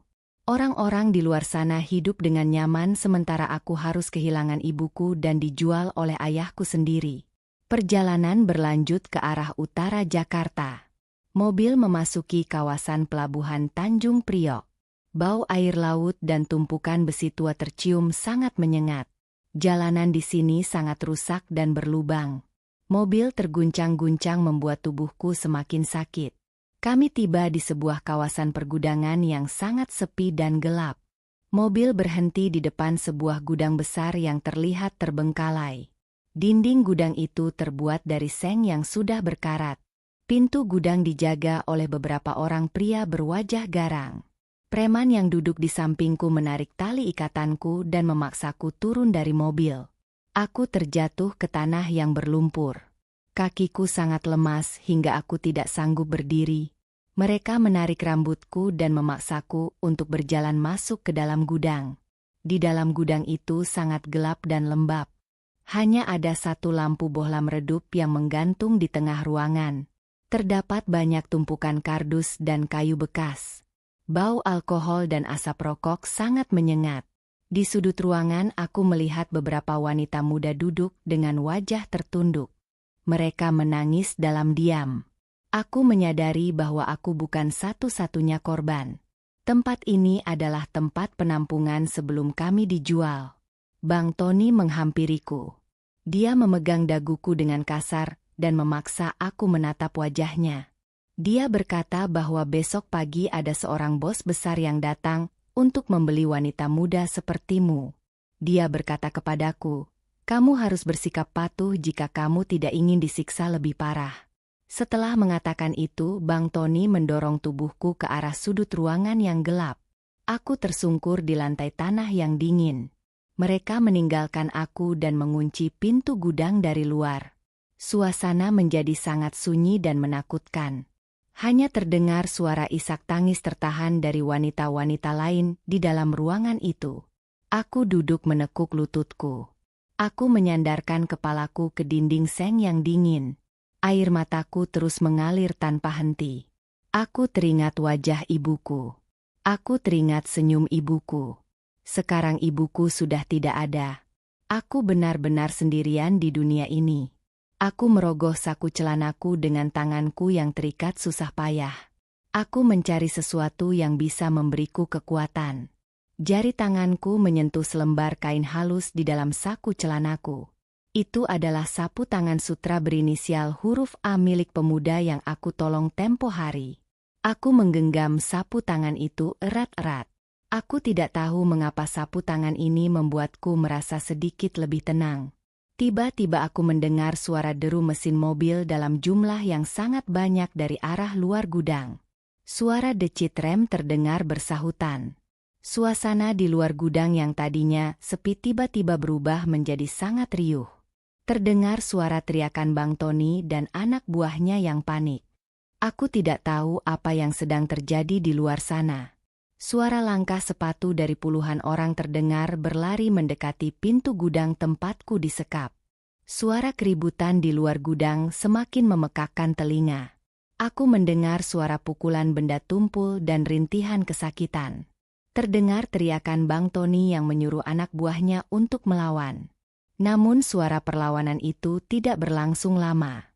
Orang-orang di luar sana hidup dengan nyaman sementara aku harus kehilangan ibuku dan dijual oleh ayahku sendiri. Perjalanan berlanjut ke arah utara Jakarta. Mobil memasuki kawasan pelabuhan Tanjung Priok. Bau air laut dan tumpukan besi tua tercium sangat menyengat. Jalanan di sini sangat rusak dan berlubang. Mobil terguncang-guncang membuat tubuhku semakin sakit. Kami tiba di sebuah kawasan pergudangan yang sangat sepi dan gelap. Mobil berhenti di depan sebuah gudang besar yang terlihat terbengkalai. Dinding gudang itu terbuat dari seng yang sudah berkarat. Pintu gudang dijaga oleh beberapa orang pria berwajah garang. Preman yang duduk di sampingku menarik tali ikatanku dan memaksaku turun dari mobil. Aku terjatuh ke tanah yang berlumpur. Kakiku sangat lemas hingga aku tidak sanggup berdiri. Mereka menarik rambutku dan memaksaku untuk berjalan masuk ke dalam gudang. Di dalam gudang itu sangat gelap dan lembab. Hanya ada satu lampu bohlam redup yang menggantung di tengah ruangan. Terdapat banyak tumpukan kardus dan kayu bekas. Bau alkohol dan asap rokok sangat menyengat. Di sudut ruangan aku melihat beberapa wanita muda duduk dengan wajah tertunduk. Mereka menangis dalam diam. Aku menyadari bahwa aku bukan satu-satunya korban. Tempat ini adalah tempat penampungan sebelum kami dijual. Bang Tony menghampiriku. Dia memegang daguku dengan kasar dan memaksa aku menatap wajahnya. Dia berkata bahwa besok pagi ada seorang bos besar yang datang untuk membeli wanita muda sepertimu. Dia berkata kepadaku, kamu harus bersikap patuh jika kamu tidak ingin disiksa lebih parah. Setelah mengatakan itu, Bang Tony mendorong tubuhku ke arah sudut ruangan yang gelap. Aku tersungkur di lantai tanah yang dingin. Mereka meninggalkan aku dan mengunci pintu gudang dari luar. Suasana menjadi sangat sunyi dan menakutkan. Hanya terdengar suara isak tangis tertahan dari wanita-wanita lain di dalam ruangan itu. Aku duduk menekuk lututku. Aku menyandarkan kepalaku ke dinding seng yang dingin. Air mataku terus mengalir tanpa henti. Aku teringat wajah ibuku. Aku teringat senyum ibuku. Sekarang ibuku sudah tidak ada. Aku benar-benar sendirian di dunia ini. Aku merogoh saku celanaku dengan tanganku yang terikat susah payah. Aku mencari sesuatu yang bisa memberiku kekuatan. Jari tanganku menyentuh selembar kain halus di dalam saku celanaku. Itu adalah sapu tangan sutra berinisial huruf A milik pemuda yang aku tolong tempo hari. Aku menggenggam sapu tangan itu erat-erat. Aku tidak tahu mengapa sapu tangan ini membuatku merasa sedikit lebih tenang. Tiba-tiba aku mendengar suara deru mesin mobil dalam jumlah yang sangat banyak dari arah luar gudang. Suara decit rem terdengar bersahutan. Suasana di luar gudang yang tadinya sepi tiba-tiba berubah menjadi sangat riuh. Terdengar suara teriakan Bang Tony dan anak buahnya yang panik. Aku tidak tahu apa yang sedang terjadi di luar sana. Suara langkah sepatu dari puluhan orang terdengar berlari mendekati pintu gudang tempatku disekap. Suara keributan di luar gudang semakin memekakkan telinga. Aku mendengar suara pukulan benda tumpul dan rintihan kesakitan. Terdengar teriakan Bang Tony yang menyuruh anak buahnya untuk melawan. Namun suara perlawanan itu tidak berlangsung lama.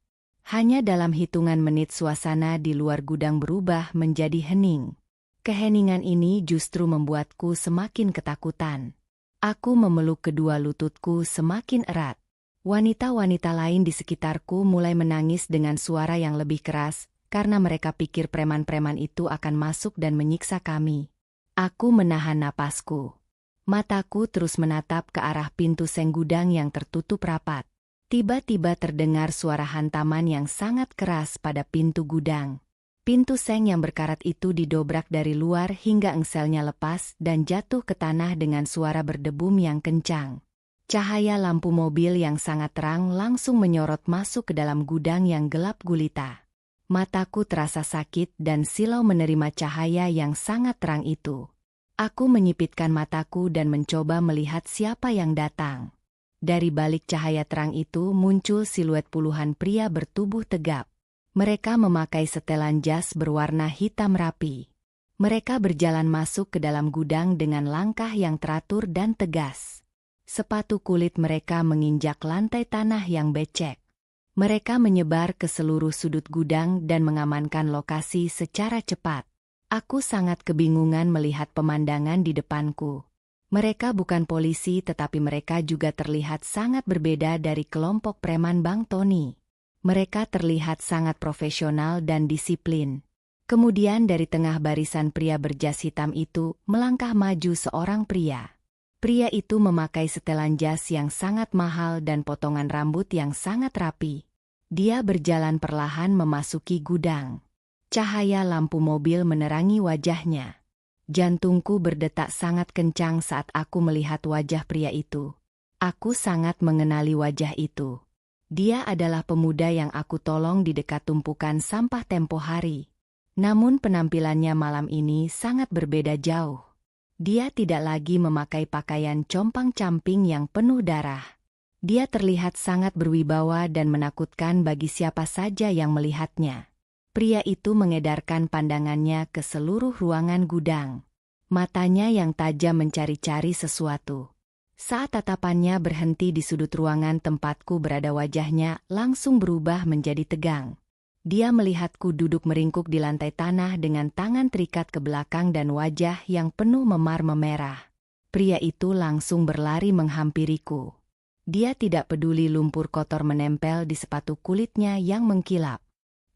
Hanya dalam hitungan menit suasana di luar gudang berubah menjadi hening. Keheningan ini justru membuatku semakin ketakutan. Aku memeluk kedua lututku semakin erat. Wanita-wanita lain di sekitarku mulai menangis dengan suara yang lebih keras, karena mereka pikir preman-preman itu akan masuk dan menyiksa kami. Aku menahan napasku. Mataku terus menatap ke arah pintu seng gudang yang tertutup rapat. Tiba-tiba terdengar suara hantaman yang sangat keras pada pintu gudang. Pintu seng yang berkarat itu didobrak dari luar hingga engselnya lepas dan jatuh ke tanah dengan suara berdebum yang kencang. Cahaya lampu mobil yang sangat terang langsung menyorot masuk ke dalam gudang yang gelap gulita. Mataku terasa sakit dan silau menerima cahaya yang sangat terang itu. Aku menyipitkan mataku dan mencoba melihat siapa yang datang. Dari balik cahaya terang itu muncul siluet puluhan pria bertubuh tegap. Mereka memakai setelan jas berwarna hitam rapi. Mereka berjalan masuk ke dalam gudang dengan langkah yang teratur dan tegas. Sepatu kulit mereka menginjak lantai tanah yang becek. Mereka menyebar ke seluruh sudut gudang dan mengamankan lokasi secara cepat. Aku sangat kebingungan melihat pemandangan di depanku. Mereka bukan polisi tetapi mereka juga terlihat sangat berbeda dari kelompok preman Bang Tony. Mereka terlihat sangat profesional dan disiplin. Kemudian dari tengah barisan pria berjas hitam itu melangkah maju seorang pria. Pria itu memakai setelan jas yang sangat mahal dan potongan rambut yang sangat rapi. Dia berjalan perlahan memasuki gudang. Cahaya lampu mobil menerangi wajahnya. Jantungku berdetak sangat kencang saat aku melihat wajah pria itu. Aku sangat mengenali wajah itu. Dia adalah pemuda yang aku tolong di dekat tumpukan sampah tempo hari. Namun penampilannya malam ini sangat berbeda jauh. Dia tidak lagi memakai pakaian compang-camping yang penuh darah. Dia terlihat sangat berwibawa dan menakutkan bagi siapa saja yang melihatnya. Pria itu mengedarkan pandangannya ke seluruh ruangan gudang. Matanya yang tajam mencari-cari sesuatu. Saat tatapannya berhenti di sudut ruangan tempatku berada, wajahnya langsung berubah menjadi tegang. Dia melihatku duduk meringkuk di lantai tanah dengan tangan terikat ke belakang dan wajah yang penuh memar memerah. Pria itu langsung berlari menghampiriku. Dia tidak peduli lumpur kotor menempel di sepatu kulitnya yang mengkilap.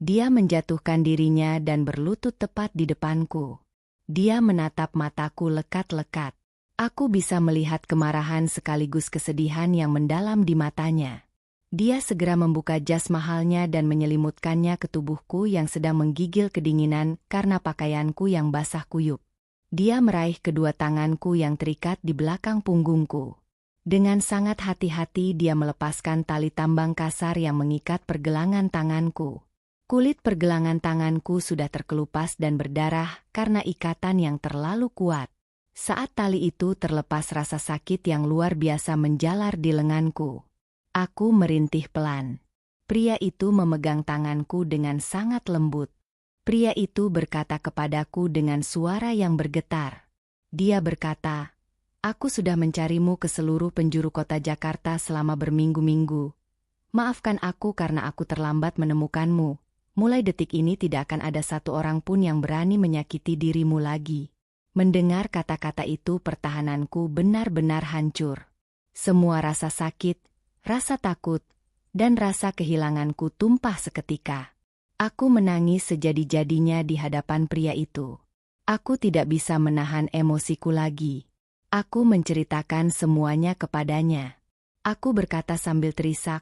Dia menjatuhkan dirinya dan berlutut tepat di depanku. Dia menatap mataku lekat-lekat. Aku bisa melihat kemarahan sekaligus kesedihan yang mendalam di matanya. Dia segera membuka jas mahalnya dan menyelimutkannya ke tubuhku yang sedang menggigil kedinginan karena pakaianku yang basah kuyup. Dia meraih kedua tanganku yang terikat di belakang punggungku. Dengan sangat hati-hati dia melepaskan tali tambang kasar yang mengikat pergelangan tanganku. Kulit pergelangan tanganku sudah terkelupas dan berdarah karena ikatan yang terlalu kuat. Saat tali itu terlepas, rasa sakit yang luar biasa menjalar di lenganku. Aku merintih pelan. Pria itu memegang tanganku dengan sangat lembut. Pria itu berkata kepadaku dengan suara yang bergetar. Dia berkata, "Aku sudah mencarimu ke seluruh penjuru kota Jakarta selama berminggu-minggu. Maafkan aku karena aku terlambat menemukanmu. Mulai detik ini tidak akan ada satu orang pun yang berani menyakiti dirimu lagi." Mendengar kata-kata itu, pertahananku benar-benar hancur. Semua rasa sakit, rasa takut, dan rasa kehilanganku tumpah seketika. Aku menangis sejadi-jadinya di hadapan pria itu. Aku tidak bisa menahan emosiku lagi. Aku menceritakan semuanya kepadanya. Aku berkata sambil terisak,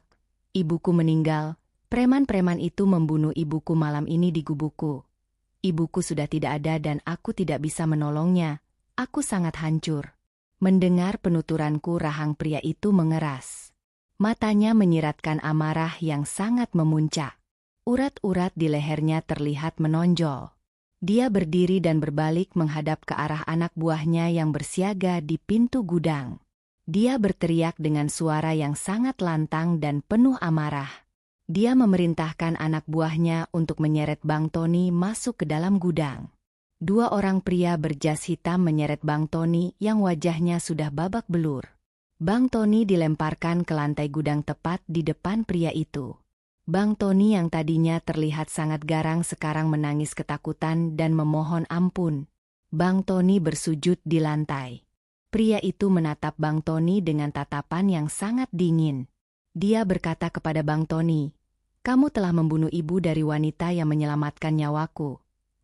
"Ibuku meninggal. Preman-preman itu membunuh ibuku malam ini di gubukku. Ibuku sudah tidak ada dan aku tidak bisa menolongnya. Aku sangat hancur." Mendengar penuturanku, rahang pria itu mengeras. Matanya menyiratkan amarah yang sangat memuncak. Urat-urat di lehernya terlihat menonjol. Dia berdiri dan berbalik menghadap ke arah anak buahnya yang bersiaga di pintu gudang. Dia berteriak dengan suara yang sangat lantang dan penuh amarah. Dia memerintahkan anak buahnya untuk menyeret Bang Tony masuk ke dalam gudang. Dua orang pria berjas hitam menyeret Bang Tony yang wajahnya sudah babak belur. Bang Tony dilemparkan ke lantai gudang tepat di depan pria itu. Bang Tony yang tadinya terlihat sangat garang sekarang menangis ketakutan dan memohon ampun. Bang Tony bersujud di lantai. Pria itu menatap Bang Tony dengan tatapan yang sangat dingin. Dia berkata kepada Bang Tony, "Kamu telah membunuh ibu dari wanita yang menyelamatkan nyawaku.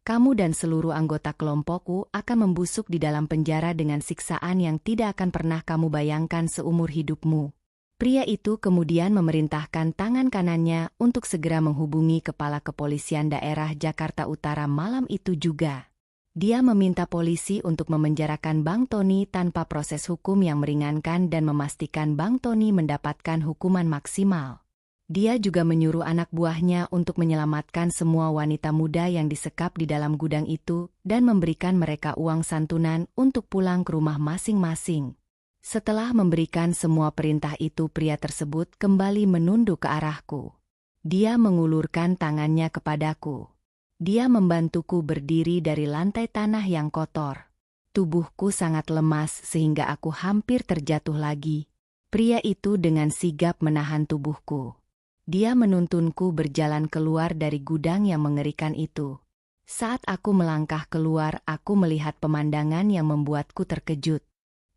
Kamu dan seluruh anggota kelompokku akan membusuk di dalam penjara dengan siksaan yang tidak akan pernah kamu bayangkan seumur hidupmu. Pria itu kemudian memerintahkan tangan kanannya untuk segera menghubungi kepala kepolisian daerah Jakarta Utara malam itu juga. Dia meminta polisi untuk memenjarakan Bang Tony tanpa proses hukum yang meringankan dan memastikan Bang Tony mendapatkan hukuman maksimal. Dia juga menyuruh anak buahnya untuk menyelamatkan semua wanita muda yang disekap di dalam gudang itu dan memberikan mereka uang santunan untuk pulang ke rumah masing-masing. Setelah memberikan semua perintah itu, pria tersebut kembali menunduk ke arahku. Dia mengulurkan tangannya kepadaku. Dia membantuku berdiri dari lantai tanah yang kotor. Tubuhku sangat lemas sehingga aku hampir terjatuh lagi. Pria itu dengan sigap menahan tubuhku. Dia menuntunku berjalan keluar dari gudang yang mengerikan itu. Saat aku melangkah keluar, aku melihat pemandangan yang membuatku terkejut.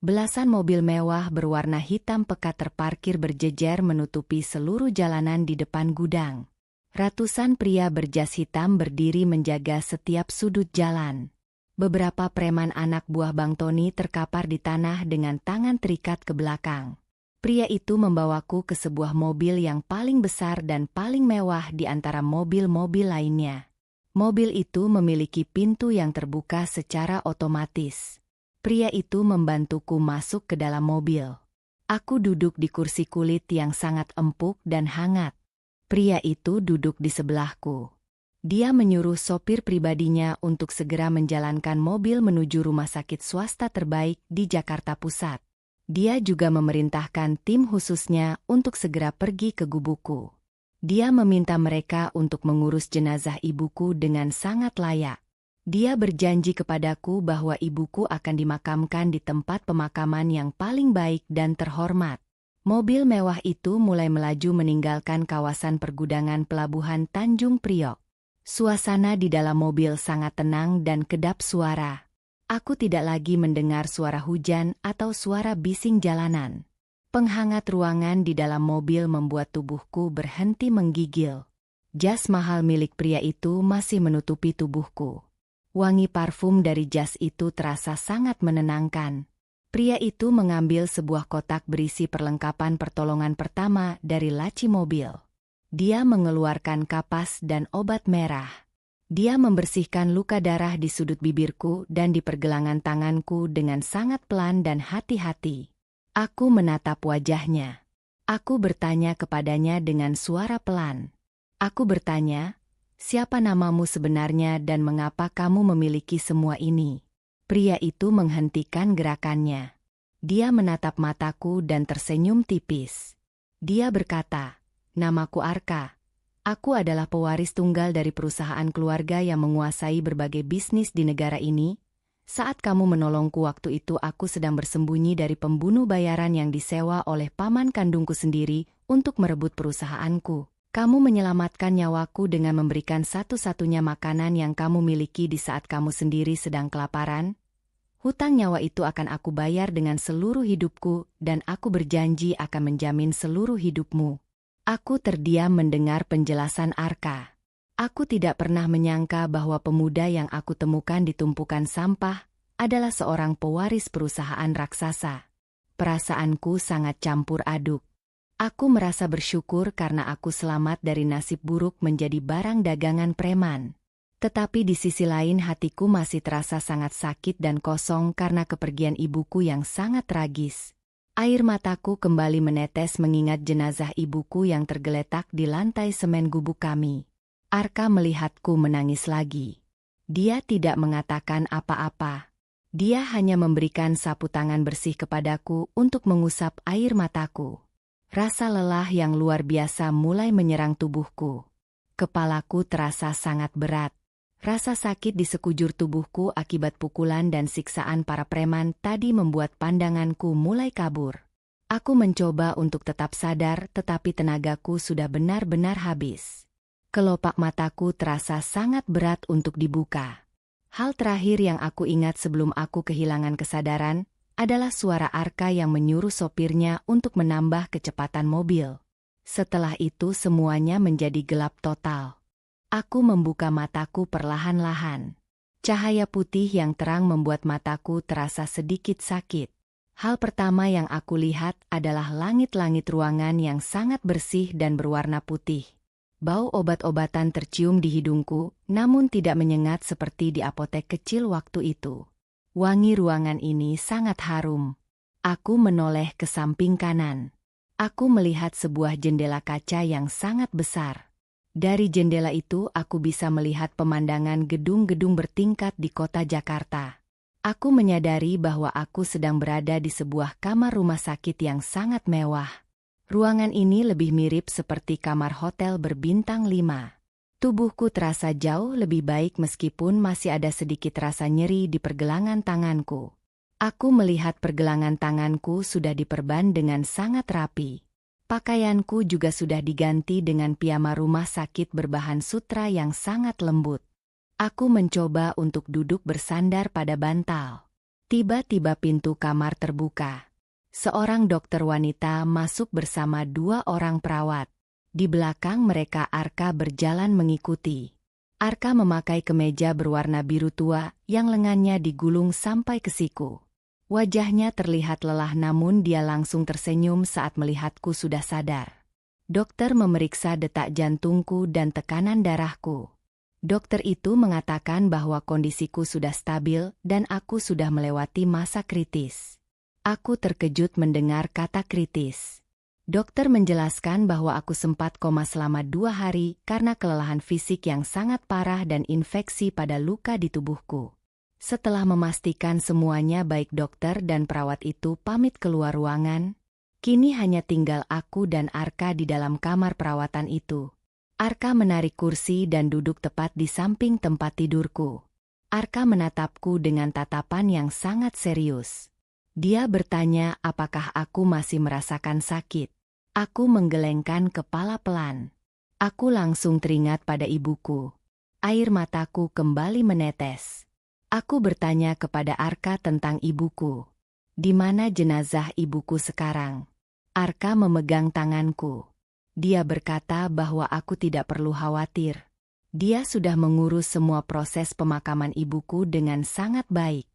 Belasan mobil mewah berwarna hitam pekat terparkir berjejer menutupi seluruh jalanan di depan gudang. Ratusan pria berjas hitam berdiri menjaga setiap sudut jalan. Beberapa preman anak buah Bang Tony terkapar di tanah dengan tangan terikat ke belakang. Pria itu membawaku ke sebuah mobil yang paling besar dan paling mewah di antara mobil-mobil lainnya. Mobil itu memiliki pintu yang terbuka secara otomatis. Pria itu membantuku masuk ke dalam mobil. Aku duduk di kursi kulit yang sangat empuk dan hangat. Pria itu duduk di sebelahku. Dia menyuruh sopir pribadinya untuk segera menjalankan mobil menuju rumah sakit swasta terbaik di Jakarta Pusat. Dia juga memerintahkan tim khususnya untuk segera pergi ke gubukku. Dia meminta mereka untuk mengurus jenazah ibuku dengan sangat layak. Dia berjanji kepadaku bahwa ibuku akan dimakamkan di tempat pemakaman yang paling baik dan terhormat. Mobil mewah itu mulai melaju meninggalkan kawasan pergudangan pelabuhan Tanjung Priok. Suasana di dalam mobil sangat tenang dan kedap suara. Aku tidak lagi mendengar suara hujan atau suara bising jalanan. Penghangat ruangan di dalam mobil membuat tubuhku berhenti menggigil. Jas mahal milik pria itu masih menutupi tubuhku. Wangi parfum dari jas itu terasa sangat menenangkan. Pria itu mengambil sebuah kotak berisi perlengkapan pertolongan pertama dari laci mobil. Dia mengeluarkan kapas dan obat merah. Dia membersihkan luka darah di sudut bibirku dan di pergelangan tanganku dengan sangat pelan dan hati-hati. Aku menatap wajahnya. Aku bertanya kepadanya dengan suara pelan. Aku bertanya, "Siapa namamu sebenarnya dan mengapa kamu memiliki semua ini?" Pria itu menghentikan gerakannya. Dia menatap mataku dan tersenyum tipis. Dia berkata, "Namaku Arka. Aku adalah pewaris tunggal dari perusahaan keluarga yang menguasai berbagai bisnis di negara ini. Saat kamu menolongku waktu itu aku sedang bersembunyi dari pembunuh bayaran yang disewa oleh paman kandungku sendiri untuk merebut perusahaanku. Kamu menyelamatkan nyawaku dengan memberikan satu-satunya makanan yang kamu miliki di saat kamu sendiri sedang kelaparan. Hutang nyawa itu akan aku bayar dengan seluruh hidupku dan aku berjanji akan menjamin seluruh hidupmu." Aku terdiam mendengar penjelasan Arka. Aku tidak pernah menyangka bahwa pemuda yang aku temukan di tumpukan sampah adalah seorang pewaris perusahaan raksasa. Perasaanku sangat campur aduk. Aku merasa bersyukur karena aku selamat dari nasib buruk menjadi barang dagangan preman. Tetapi di sisi lain hatiku masih terasa sangat sakit dan kosong karena kepergian ibuku yang sangat tragis. Air mataku kembali menetes mengingat jenazah ibuku yang tergeletak di lantai semen gubuk kami. Arka melihatku menangis lagi. Dia tidak mengatakan apa-apa. Dia hanya memberikan sapu tangan bersih kepadaku untuk mengusap air mataku. Rasa lelah yang luar biasa mulai menyerang tubuhku. Kepalaku terasa sangat berat. Rasa sakit di sekujur tubuhku akibat pukulan dan siksaan para preman tadi membuat pandanganku mulai kabur. Aku mencoba untuk tetap sadar tetapi tenagaku sudah benar-benar habis. Kelopak mataku terasa sangat berat untuk dibuka. Hal terakhir yang aku ingat sebelum aku kehilangan kesadaran adalah suara Arka yang menyuruh sopirnya untuk menambah kecepatan mobil. Setelah itu semuanya menjadi gelap total. Aku membuka mataku perlahan-lahan. Cahaya putih yang terang membuat mataku terasa sedikit sakit. Hal pertama yang aku lihat adalah langit-langit ruangan yang sangat bersih dan berwarna putih. Bau obat-obatan tercium di hidungku, namun tidak menyengat seperti di apotek kecil waktu itu. Wangi ruangan ini sangat harum. Aku menoleh ke samping kanan. Aku melihat sebuah jendela kaca yang sangat besar. Dari jendela itu aku bisa melihat pemandangan gedung-gedung bertingkat di kota Jakarta. Aku menyadari bahwa aku sedang berada di sebuah kamar rumah sakit yang sangat mewah. Ruangan ini lebih mirip seperti kamar hotel berbintang 5. Tubuhku terasa jauh lebih baik meskipun masih ada sedikit rasa nyeri di pergelangan tanganku. Aku melihat pergelangan tanganku sudah diperban dengan sangat rapi. Pakaianku juga sudah diganti dengan piyama rumah sakit berbahan sutra yang sangat lembut. Aku mencoba untuk duduk bersandar pada bantal. Tiba-tiba pintu kamar terbuka. Seorang dokter wanita masuk bersama 2 orang perawat. Di belakang mereka Arka berjalan mengikuti. Arka memakai kemeja berwarna biru tua yang lengannya digulung sampai ke siku. Wajahnya terlihat lelah namun dia langsung tersenyum saat melihatku sudah sadar. Dokter memeriksa detak jantungku dan tekanan darahku. Dokter itu mengatakan bahwa kondisiku sudah stabil dan aku sudah melewati masa kritis. Aku terkejut mendengar kata kritis. Dokter menjelaskan bahwa aku sempat koma selama 2 hari karena kelelahan fisik yang sangat parah dan infeksi pada luka di tubuhku. Setelah memastikan semuanya baik dokter dan perawat itu pamit keluar ruangan, kini hanya tinggal aku dan Arka di dalam kamar perawatan itu. Arka menarik kursi dan duduk tepat di samping tempat tidurku. Arka menatapku dengan tatapan yang sangat serius. Dia bertanya apakah aku masih merasakan sakit. Aku menggelengkan kepala pelan. Aku langsung teringat pada ibuku. Air mataku kembali menetes. Aku bertanya kepada Arka tentang ibuku. Di mana jenazah ibuku sekarang? Arka memegang tanganku. Dia berkata bahwa aku tidak perlu khawatir. Dia sudah mengurus semua proses pemakaman ibuku dengan sangat baik.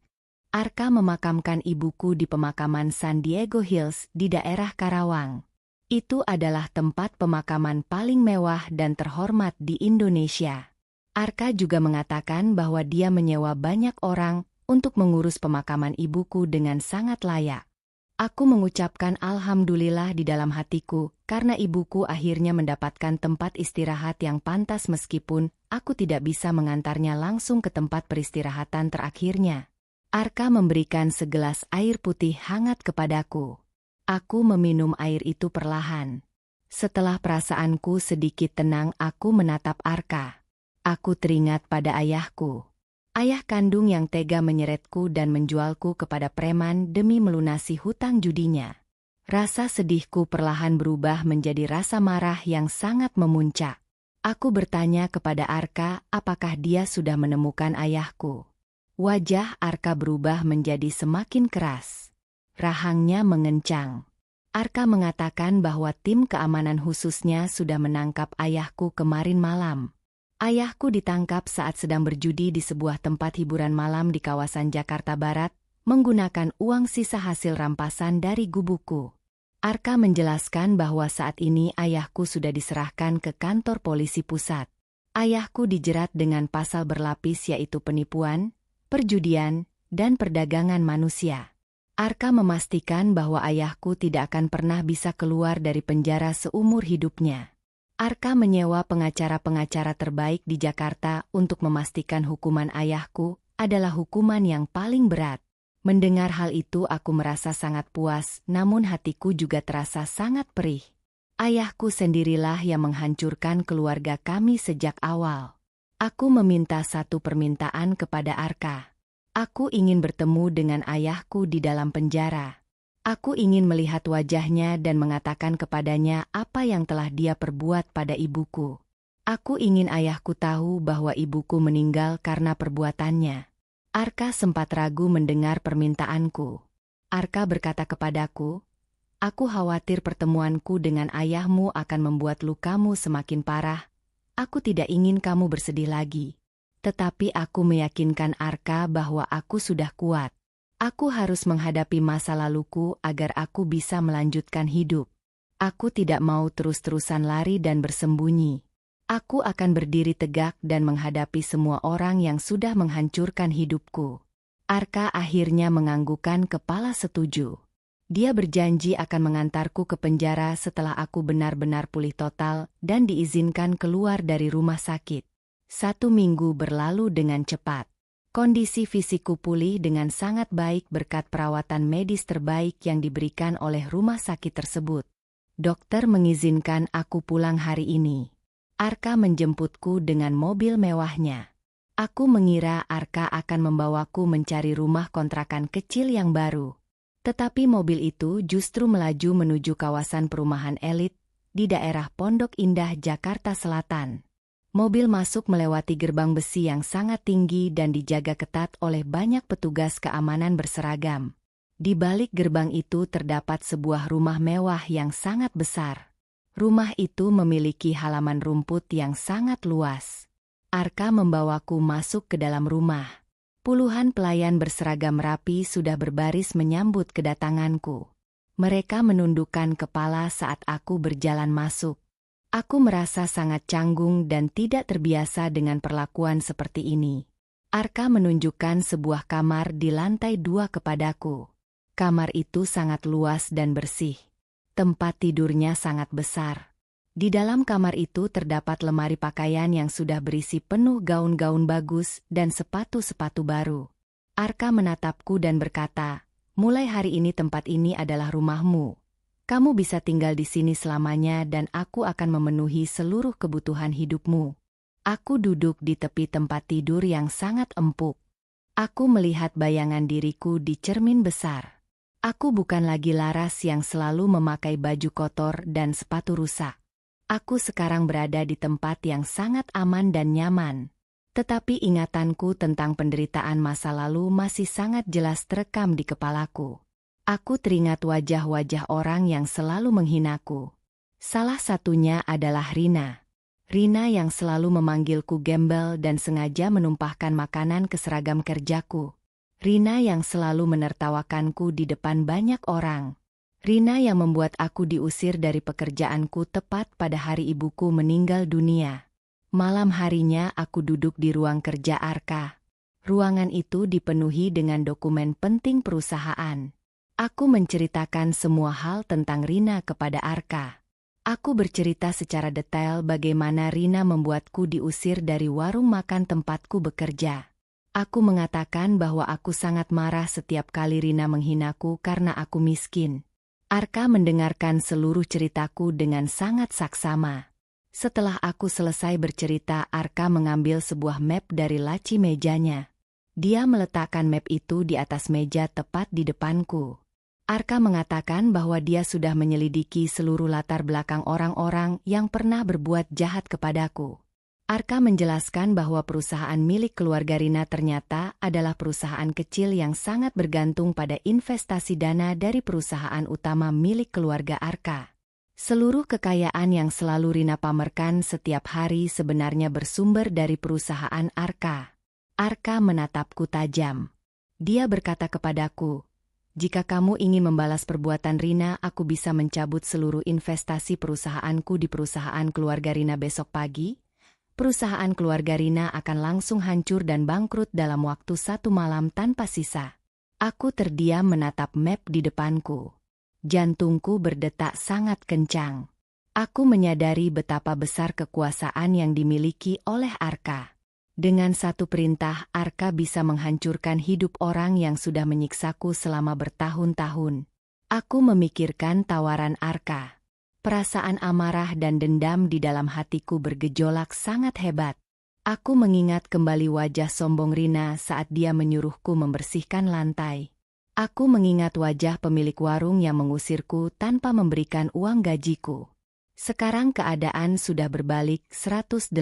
Arka memakamkan ibuku di pemakaman San Diego Hills di daerah Karawang. Itu adalah tempat pemakaman paling mewah dan terhormat di Indonesia. Arka juga mengatakan bahwa dia menyewa banyak orang untuk mengurus pemakaman ibuku dengan sangat layak. Aku mengucapkan alhamdulillah di dalam hatiku karena ibuku akhirnya mendapatkan tempat istirahat yang pantas meskipun aku tidak bisa mengantarnya langsung ke tempat peristirahatan terakhirnya. Arka memberikan segelas air putih hangat kepadaku. Aku meminum air itu perlahan. Setelah perasaanku sedikit tenang, aku menatap Arka. Aku teringat pada ayahku. Ayah kandung yang tega menyeretku dan menjualku kepada preman demi melunasi hutang judinya. Rasa sedihku perlahan berubah menjadi rasa marah yang sangat memuncak. Aku bertanya kepada Arka apakah dia sudah menemukan ayahku. Wajah Arka berubah menjadi semakin keras. Rahangnya mengencang. Arka mengatakan bahwa tim keamanan khususnya sudah menangkap ayahku kemarin malam. Ayahku ditangkap saat sedang berjudi di sebuah tempat hiburan malam di kawasan Jakarta Barat, menggunakan uang sisa hasil rampasan dari gubukku. Arka menjelaskan bahwa saat ini ayahku sudah diserahkan ke kantor polisi pusat. Ayahku dijerat dengan pasal berlapis yaitu penipuan, perjudian, dan perdagangan manusia. Arka memastikan bahwa ayahku tidak akan pernah bisa keluar dari penjara seumur hidupnya. Arka menyewa pengacara-pengacara terbaik di Jakarta untuk memastikan hukuman ayahku adalah hukuman yang paling berat. Mendengar hal itu aku merasa sangat puas, namun hatiku juga terasa sangat perih. Ayahku sendirilah yang menghancurkan keluarga kami sejak awal. Aku meminta satu permintaan kepada Arka. Aku ingin bertemu dengan ayahku di dalam penjara. Aku ingin melihat wajahnya dan mengatakan kepadanya apa yang telah dia perbuat pada ibuku. Aku ingin ayahku tahu bahwa ibuku meninggal karena perbuatannya. Arka sempat ragu mendengar permintaanku. Arka berkata kepadaku, "Aku khawatir pertemuanku dengan ayahmu akan membuat lukamu semakin parah. Aku tidak ingin kamu bersedih lagi. Tetapi aku meyakinkan Arka bahwa aku sudah kuat. Aku harus menghadapi masa laluku agar aku bisa melanjutkan hidup. Aku tidak mau terus-terusan lari dan bersembunyi. Aku akan berdiri tegak dan menghadapi semua orang yang sudah menghancurkan hidupku. Arka akhirnya menganggukkan kepala setuju. Dia berjanji akan mengantarku ke penjara setelah aku benar-benar pulih total dan diizinkan keluar dari rumah sakit. 1 minggu berlalu dengan cepat. Kondisi fisikku pulih dengan sangat baik berkat perawatan medis terbaik yang diberikan oleh rumah sakit tersebut. Dokter mengizinkan aku pulang hari ini. Arka menjemputku dengan mobil mewahnya. Aku mengira Arka akan membawaku mencari rumah kontrakan kecil yang baru. Tetapi mobil itu justru melaju menuju kawasan perumahan elit di daerah Pondok Indah, Jakarta Selatan. Mobil masuk melewati gerbang besi yang sangat tinggi dan dijaga ketat oleh banyak petugas keamanan berseragam. Di balik gerbang itu terdapat sebuah rumah mewah yang sangat besar. Rumah itu memiliki halaman rumput yang sangat luas. Arka membawaku masuk ke dalam rumah. Puluhan pelayan berseragam rapi sudah berbaris menyambut kedatanganku. Mereka menundukkan kepala saat aku berjalan masuk. Aku merasa sangat canggung dan tidak terbiasa dengan perlakuan seperti ini. Arka menunjukkan sebuah kamar di lantai 2 kepadaku. Kamar itu sangat luas dan bersih. Tempat tidurnya sangat besar. Di dalam kamar itu terdapat lemari pakaian yang sudah berisi penuh gaun-gaun bagus dan sepatu-sepatu baru. Arka menatapku dan berkata, "Mulai hari ini tempat ini adalah rumahmu. Kamu bisa tinggal di sini selamanya dan aku akan memenuhi seluruh kebutuhan hidupmu." Aku duduk di tepi tempat tidur yang sangat empuk. Aku melihat bayangan diriku di cermin besar. Aku bukan lagi Laras yang selalu memakai baju kotor dan sepatu rusak. Aku sekarang berada di tempat yang sangat aman dan nyaman. Tetapi ingatanku tentang penderitaan masa lalu masih sangat jelas terekam di kepalaku. Aku teringat wajah-wajah orang yang selalu menghinaku. Salah satunya adalah Rina. Rina yang selalu memanggilku gembel dan sengaja menumpahkan makanan ke seragam kerjaku. Rina yang selalu menertawakanku di depan banyak orang. Rina yang membuat aku diusir dari pekerjaanku tepat pada hari ibuku meninggal dunia. Malam harinya aku duduk di ruang kerja Arka. Ruangan itu dipenuhi dengan dokumen penting perusahaan. Aku menceritakan semua hal tentang Rina kepada Arka. Aku bercerita secara detail bagaimana Rina membuatku diusir dari warung makan tempatku bekerja. Aku mengatakan bahwa aku sangat marah setiap kali Rina menghinaku karena aku miskin. Arka mendengarkan seluruh ceritaku dengan sangat saksama. Setelah aku selesai bercerita, Arka mengambil sebuah map dari laci mejanya. Dia meletakkan map itu di atas meja tepat di depanku. Arka mengatakan bahwa dia sudah menyelidiki seluruh latar belakang orang-orang yang pernah berbuat jahat kepadaku. Arka menjelaskan bahwa perusahaan milik keluarga Rina ternyata adalah perusahaan kecil yang sangat bergantung pada investasi dana dari perusahaan utama milik keluarga Arka. Seluruh kekayaan yang selalu Rina pamerkan setiap hari sebenarnya bersumber dari perusahaan Arka. Arka menatapku tajam. Dia berkata kepadaku, "Jika kamu ingin membalas perbuatan Rina, aku bisa mencabut seluruh investasi perusahaanku di perusahaan keluarga Rina besok pagi. Perusahaan keluarga Rina akan langsung hancur dan bangkrut dalam waktu 1 malam tanpa sisa." Aku terdiam menatap map di depanku. Jantungku berdetak sangat kencang. Aku menyadari betapa besar kekuasaan yang dimiliki oleh Arka. Dengan satu perintah, Arka bisa menghancurkan hidup orang yang sudah menyiksaku selama bertahun-tahun. Aku memikirkan tawaran Arka. Perasaan amarah dan dendam di dalam hatiku bergejolak sangat hebat. Aku mengingat kembali wajah sombong Rina saat dia menyuruhku membersihkan lantai. Aku mengingat wajah pemilik warung yang mengusirku tanpa memberikan uang gajiku. Sekarang keadaan sudah berbalik 180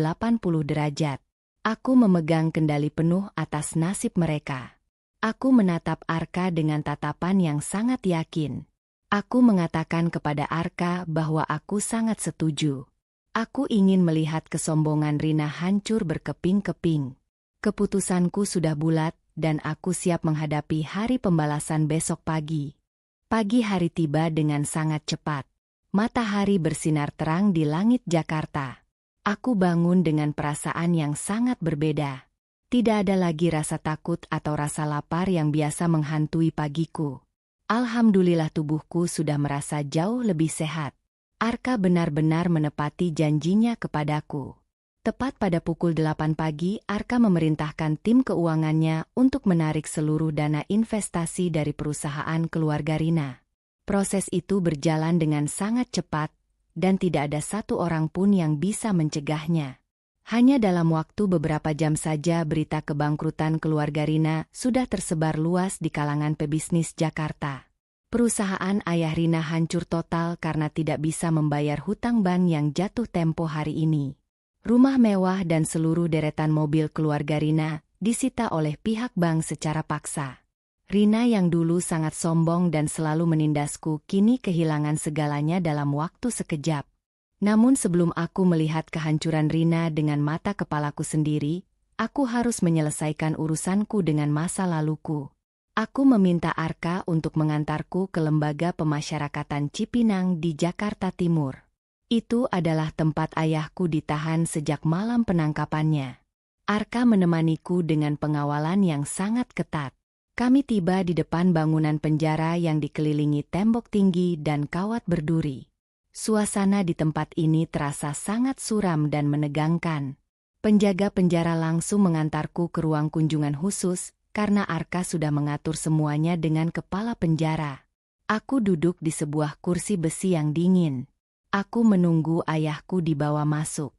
derajat. Aku memegang kendali penuh atas nasib mereka. Aku menatap Arka dengan tatapan yang sangat yakin. Aku mengatakan kepada Arka bahwa aku sangat setuju. Aku ingin melihat kesombongan Rina hancur berkeping-keping. Keputusanku sudah bulat, dan aku siap menghadapi hari pembalasan besok pagi. Pagi hari tiba dengan sangat cepat. Matahari bersinar terang di langit Jakarta. Aku bangun dengan perasaan yang sangat berbeda. Tidak ada lagi rasa takut atau rasa lapar yang biasa menghantui pagiku. Alhamdulillah tubuhku sudah merasa jauh lebih sehat. Arka benar-benar menepati janjinya kepadaku. Tepat pada pukul 8 pagi, Arka memerintahkan tim keuangannya untuk menarik seluruh dana investasi dari perusahaan keluarga Rina. Proses itu berjalan dengan sangat cepat, dan tidak ada satu orang pun yang bisa mencegahnya. Hanya dalam waktu beberapa jam saja berita kebangkrutan keluarga Rina sudah tersebar luas di kalangan pebisnis Jakarta. Perusahaan ayah Rina hancur total karena tidak bisa membayar hutang bank yang jatuh tempo hari ini. Rumah mewah dan seluruh deretan mobil keluarga Rina disita oleh pihak bank secara paksa. Rina yang dulu sangat sombong dan selalu menindasku kini kehilangan segalanya dalam waktu sekejap. Namun sebelum aku melihat kehancuran Rina dengan mata kepalaku sendiri, aku harus menyelesaikan urusanku dengan masa laluku. Aku meminta Arka untuk mengantarku ke Lembaga Pemasyarakatan Cipinang di Jakarta Timur. Itu adalah tempat ayahku ditahan sejak malam penangkapannya. Arka menemaniku dengan pengawalan yang sangat ketat. Kami tiba di depan bangunan penjara yang dikelilingi tembok tinggi dan kawat berduri. Suasana di tempat ini terasa sangat suram dan menegangkan. Penjaga penjara langsung mengantarku ke ruang kunjungan khusus, karena Arka sudah mengatur semuanya dengan kepala penjara. Aku duduk di sebuah kursi besi yang dingin. Aku menunggu ayahku dibawa masuk.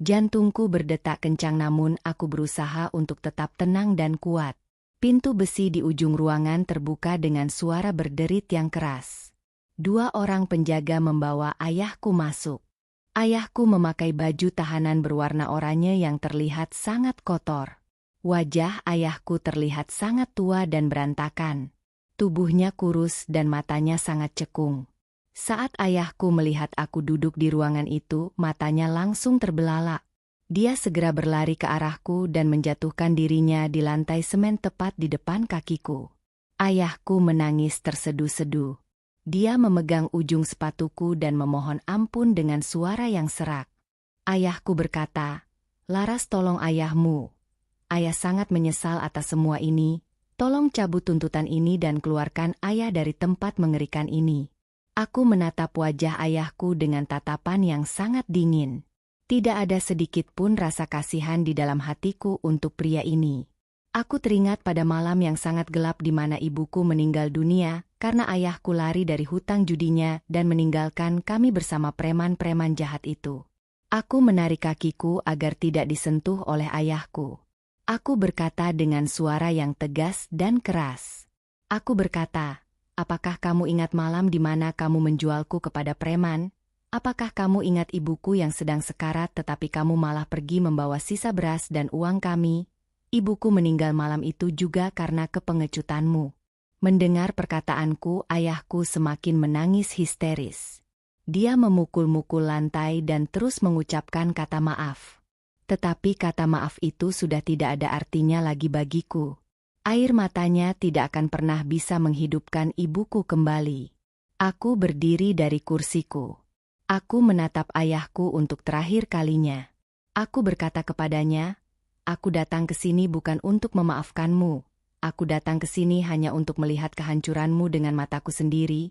Jantungku berdetak kencang namun aku berusaha untuk tetap tenang dan kuat. Pintu besi di ujung ruangan terbuka dengan suara berderit yang keras. 2 orang penjaga membawa ayahku masuk. Ayahku memakai baju tahanan berwarna oranye yang terlihat sangat kotor. Wajah ayahku terlihat sangat tua dan berantakan. Tubuhnya kurus dan matanya sangat cekung. Saat ayahku melihat aku duduk di ruangan itu, matanya langsung terbelalak. Dia segera berlari ke arahku dan menjatuhkan dirinya di lantai semen tepat di depan kakiku. Ayahku menangis terseduh-seduh. Dia memegang ujung sepatuku dan memohon ampun dengan suara yang serak. Ayahku berkata, "Laras, tolong ayahmu. Ayah sangat menyesal atas semua ini. Tolong cabut tuntutan ini dan keluarkan ayah dari tempat mengerikan ini." Aku menatap wajah ayahku dengan tatapan yang sangat dingin. Tidak ada sedikit pun rasa kasihan di dalam hatiku untuk pria ini. Aku teringat pada malam yang sangat gelap di mana ibuku meninggal dunia karena ayahku lari dari hutang judinya dan meninggalkan kami bersama preman-preman jahat itu. Aku menarik kakiku agar tidak disentuh oleh ayahku. Aku berkata dengan suara yang tegas dan keras. Aku berkata, "Apakah kamu ingat malam di mana kamu menjualku kepada preman? Apakah kamu ingat ibuku yang sedang sekarat tetapi kamu malah pergi membawa sisa beras dan uang kami? Ibuku meninggal malam itu juga karena kepengecutanmu." Mendengar perkataanku, ayahku semakin menangis histeris. Dia memukul-mukul lantai dan terus mengucapkan kata maaf. Tetapi kata maaf itu sudah tidak ada artinya lagi bagiku. Air matanya tidak akan pernah bisa menghidupkan ibuku kembali. Aku berdiri dari kursiku. Aku menatap ayahku untuk terakhir kalinya. Aku berkata kepadanya, "Aku datang ke sini bukan untuk memaafkanmu. Aku datang ke sini hanya untuk melihat kehancuranmu dengan mataku sendiri.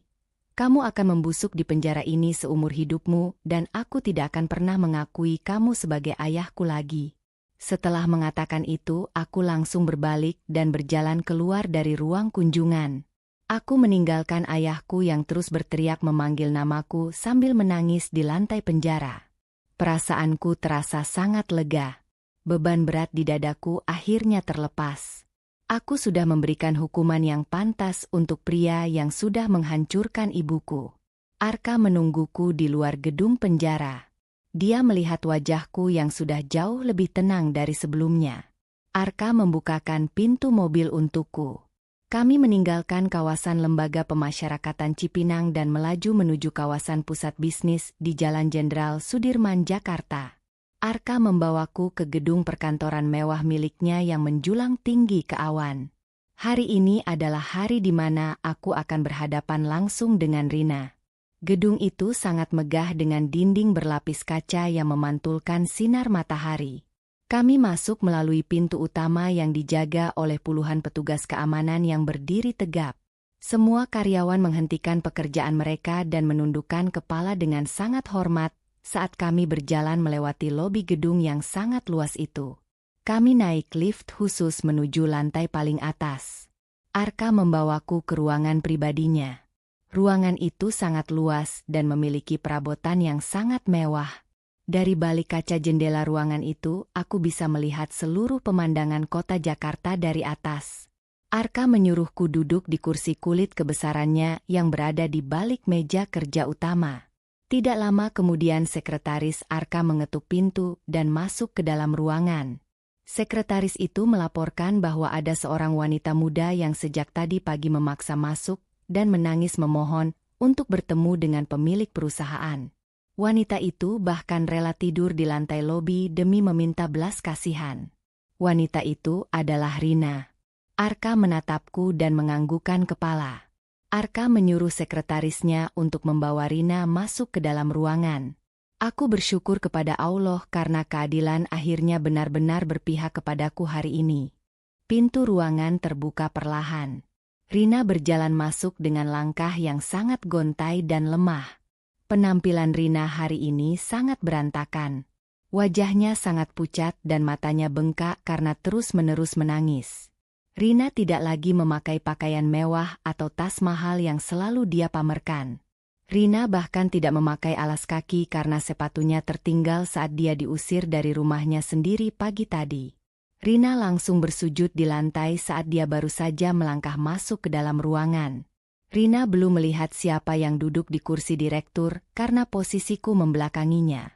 Kamu akan membusuk di penjara ini seumur hidupmu dan aku tidak akan pernah mengakui kamu sebagai ayahku lagi." Setelah mengatakan itu, aku langsung berbalik dan berjalan keluar dari ruang kunjungan. Aku meninggalkan ayahku yang terus berteriak memanggil namaku sambil menangis di lantai penjara. Perasaanku terasa sangat lega. Beban berat di dadaku akhirnya terlepas. Aku sudah memberikan hukuman yang pantas untuk pria yang sudah menghancurkan ibuku. Arka menungguku di luar gedung penjara. Dia melihat wajahku yang sudah jauh lebih tenang dari sebelumnya. Arka membukakan pintu mobil untukku. Kami meninggalkan kawasan Lembaga Pemasyarakatan Cipinang dan melaju menuju kawasan pusat bisnis di Jalan Jenderal Sudirman, Jakarta. Arka membawaku ke gedung perkantoran mewah miliknya yang menjulang tinggi ke awan. Hari ini adalah hari di mana aku akan berhadapan langsung dengan Rina. Gedung itu sangat megah dengan dinding berlapis kaca yang memantulkan sinar matahari. Kami masuk melalui pintu utama yang dijaga oleh puluhan petugas keamanan yang berdiri tegap. Semua karyawan menghentikan pekerjaan mereka dan menundukkan kepala dengan sangat hormat saat kami berjalan melewati lobi gedung yang sangat luas itu. Kami naik lift khusus menuju lantai paling atas. Arka membawaku ke ruangan pribadinya. Ruangan itu sangat luas dan memiliki perabotan yang sangat mewah. Dari balik kaca jendela ruangan itu, aku bisa melihat seluruh pemandangan kota Jakarta dari atas. Arka menyuruhku duduk di kursi kulit kebesarannya yang berada di balik meja kerja utama. Tidak lama kemudian sekretaris Arka mengetuk pintu dan masuk ke dalam ruangan. Sekretaris itu melaporkan bahwa ada seorang wanita muda yang sejak tadi pagi memaksa masuk dan menangis memohon untuk bertemu dengan pemilik perusahaan. Wanita itu bahkan rela tidur di lantai lobi demi meminta belas kasihan. Wanita itu adalah Rina. Arka menatapku dan menganggukkan kepala. Arka menyuruh sekretarisnya untuk membawa Rina masuk ke dalam ruangan. Aku bersyukur kepada Allah karena keadilan akhirnya benar-benar berpihak kepadaku hari ini. Pintu ruangan terbuka perlahan. Rina berjalan masuk dengan langkah yang sangat gontai dan lemah. Penampilan Rina hari ini sangat berantakan. Wajahnya sangat pucat dan matanya bengkak karena terus-menerus menangis. Rina tidak lagi memakai pakaian mewah atau tas mahal yang selalu dia pamerkan. Rina bahkan tidak memakai alas kaki karena sepatunya tertinggal saat dia diusir dari rumahnya sendiri pagi tadi. Rina langsung bersujud di lantai saat dia baru saja melangkah masuk ke dalam ruangan. Rina belum melihat siapa yang duduk di kursi direktur karena posisiku membelakanginya.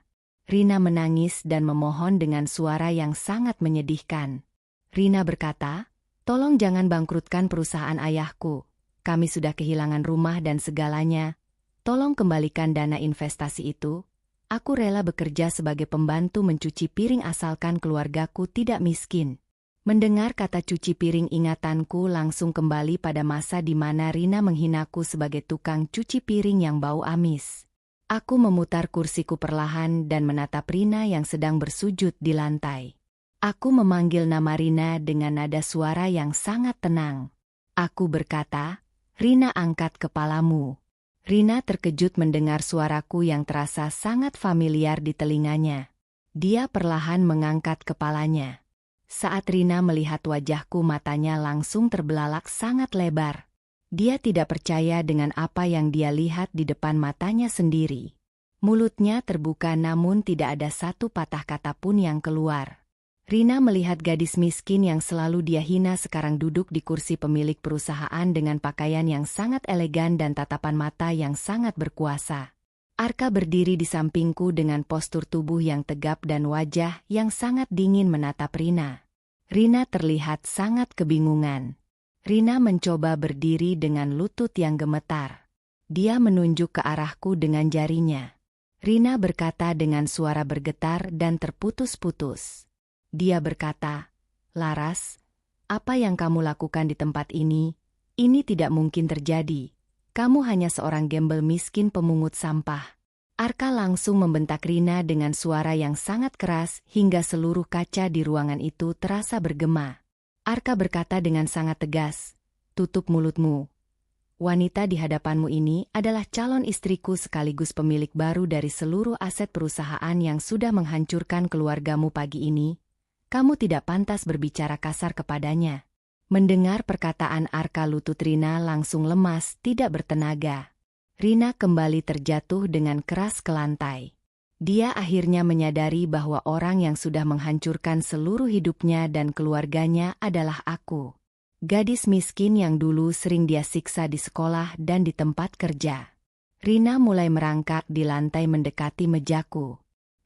Rina menangis dan memohon dengan suara yang sangat menyedihkan. Rina berkata, "Tolong jangan bangkrutkan perusahaan ayahku. Kami sudah kehilangan rumah dan segalanya. Tolong kembalikan dana investasi itu. Aku rela bekerja sebagai pembantu mencuci piring asalkan keluargaku tidak miskin." Mendengar kata cuci piring, ingatanku langsung kembali pada masa di mana Rina menghinaku sebagai tukang cuci piring yang bau amis. Aku memutar kursiku perlahan dan menatap Rina yang sedang bersujud di lantai. Aku memanggil nama Rina dengan nada suara yang sangat tenang. Aku berkata, "Rina, angkat kepalamu." Rina terkejut mendengar suaraku yang terasa sangat familiar di telinganya. Dia perlahan mengangkat kepalanya. Saat Rina melihat wajahku, matanya langsung terbelalak sangat lebar. Dia tidak percaya dengan apa yang dia lihat di depan matanya sendiri. Mulutnya terbuka namun tidak ada satu patah kata pun yang keluar. Rina melihat gadis miskin yang selalu dia hina sekarang duduk di kursi pemilik perusahaan dengan pakaian yang sangat elegan dan tatapan mata yang sangat berkuasa. Arka berdiri di sampingku dengan postur tubuh yang tegap dan wajah yang sangat dingin menatap Rina. Rina terlihat sangat kebingungan. Rina mencoba berdiri dengan lutut yang gemetar. Dia menunjuk ke arahku dengan jarinya. Rina berkata dengan suara bergetar dan terputus-putus. Dia berkata, "Laras, apa yang kamu lakukan di tempat ini tidak mungkin terjadi. Kamu hanya seorang gembel miskin pemungut sampah." Arka langsung membentak Rina dengan suara yang sangat keras hingga seluruh kaca di ruangan itu terasa bergema. Arka berkata dengan sangat tegas, "Tutup mulutmu. Wanita di hadapanmu ini adalah calon istriku sekaligus pemilik baru dari seluruh aset perusahaan yang sudah menghancurkan keluargamu pagi ini. Kamu tidak pantas berbicara kasar kepadanya." Mendengar perkataan Arka, lutut Rina langsung lemas, tidak bertenaga. Rina kembali terjatuh dengan keras ke lantai. Dia akhirnya menyadari bahwa orang yang sudah menghancurkan seluruh hidupnya dan keluarganya adalah aku. Gadis miskin yang dulu sering dia siksa di sekolah dan di tempat kerja. Rina mulai merangkak di lantai mendekati mejaku.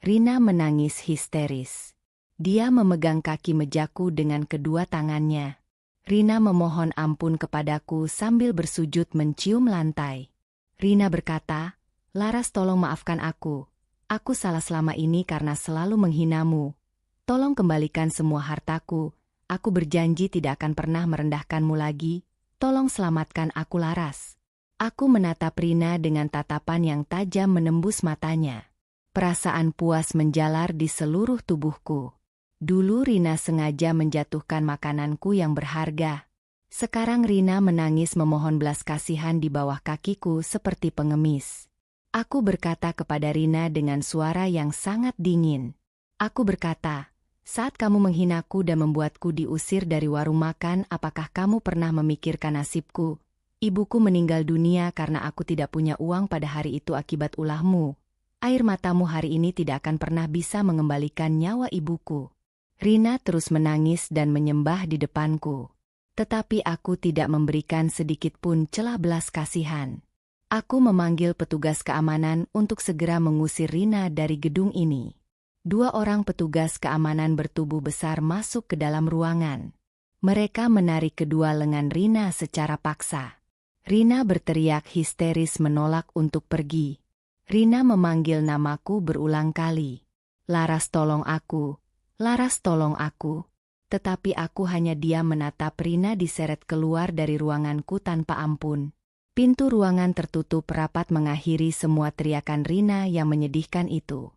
Rina menangis histeris. Dia memegang kaki mejaku dengan kedua tangannya. Rina memohon ampun kepadaku sambil bersujud mencium lantai. Rina berkata, "Laras, tolong maafkan aku. Aku salah selama ini karena selalu menghinamu. Tolong kembalikan semua hartaku. Aku berjanji tidak akan pernah merendahkanmu lagi. Tolong selamatkan aku, Laras. Aku menatap Rina dengan tatapan yang tajam menembus matanya. Perasaan puas menjalar di seluruh tubuhku. Dulu Rina sengaja menjatuhkan makananku yang berharga. Sekarang Rina menangis memohon belas kasihan di bawah kakiku seperti pengemis. Aku berkata kepada Rina dengan suara yang sangat dingin. Aku berkata, saat kamu menghinaku dan membuatku diusir dari warung makan, apakah kamu pernah memikirkan nasibku? Ibuku meninggal dunia karena aku tidak punya uang pada hari itu akibat ulahmu. Air matamu hari ini tidak akan pernah bisa mengembalikan nyawa ibuku. Rina terus menangis dan menyembah di depanku. Tetapi aku tidak memberikan sedikit pun celah belas kasihan. Aku memanggil petugas keamanan untuk segera mengusir Rina dari gedung ini. 2 orang petugas keamanan bertubuh besar masuk ke dalam ruangan. Mereka menarik kedua lengan Rina secara paksa. Rina berteriak histeris menolak untuk pergi. Rina memanggil namaku berulang kali. Laras, tolong aku. Laras, tolong aku. Tetapi aku hanya diam menatap Rina diseret keluar dari ruanganku tanpa ampun. Pintu ruangan tertutup rapat mengakhiri semua teriakan Rina yang menyedihkan itu.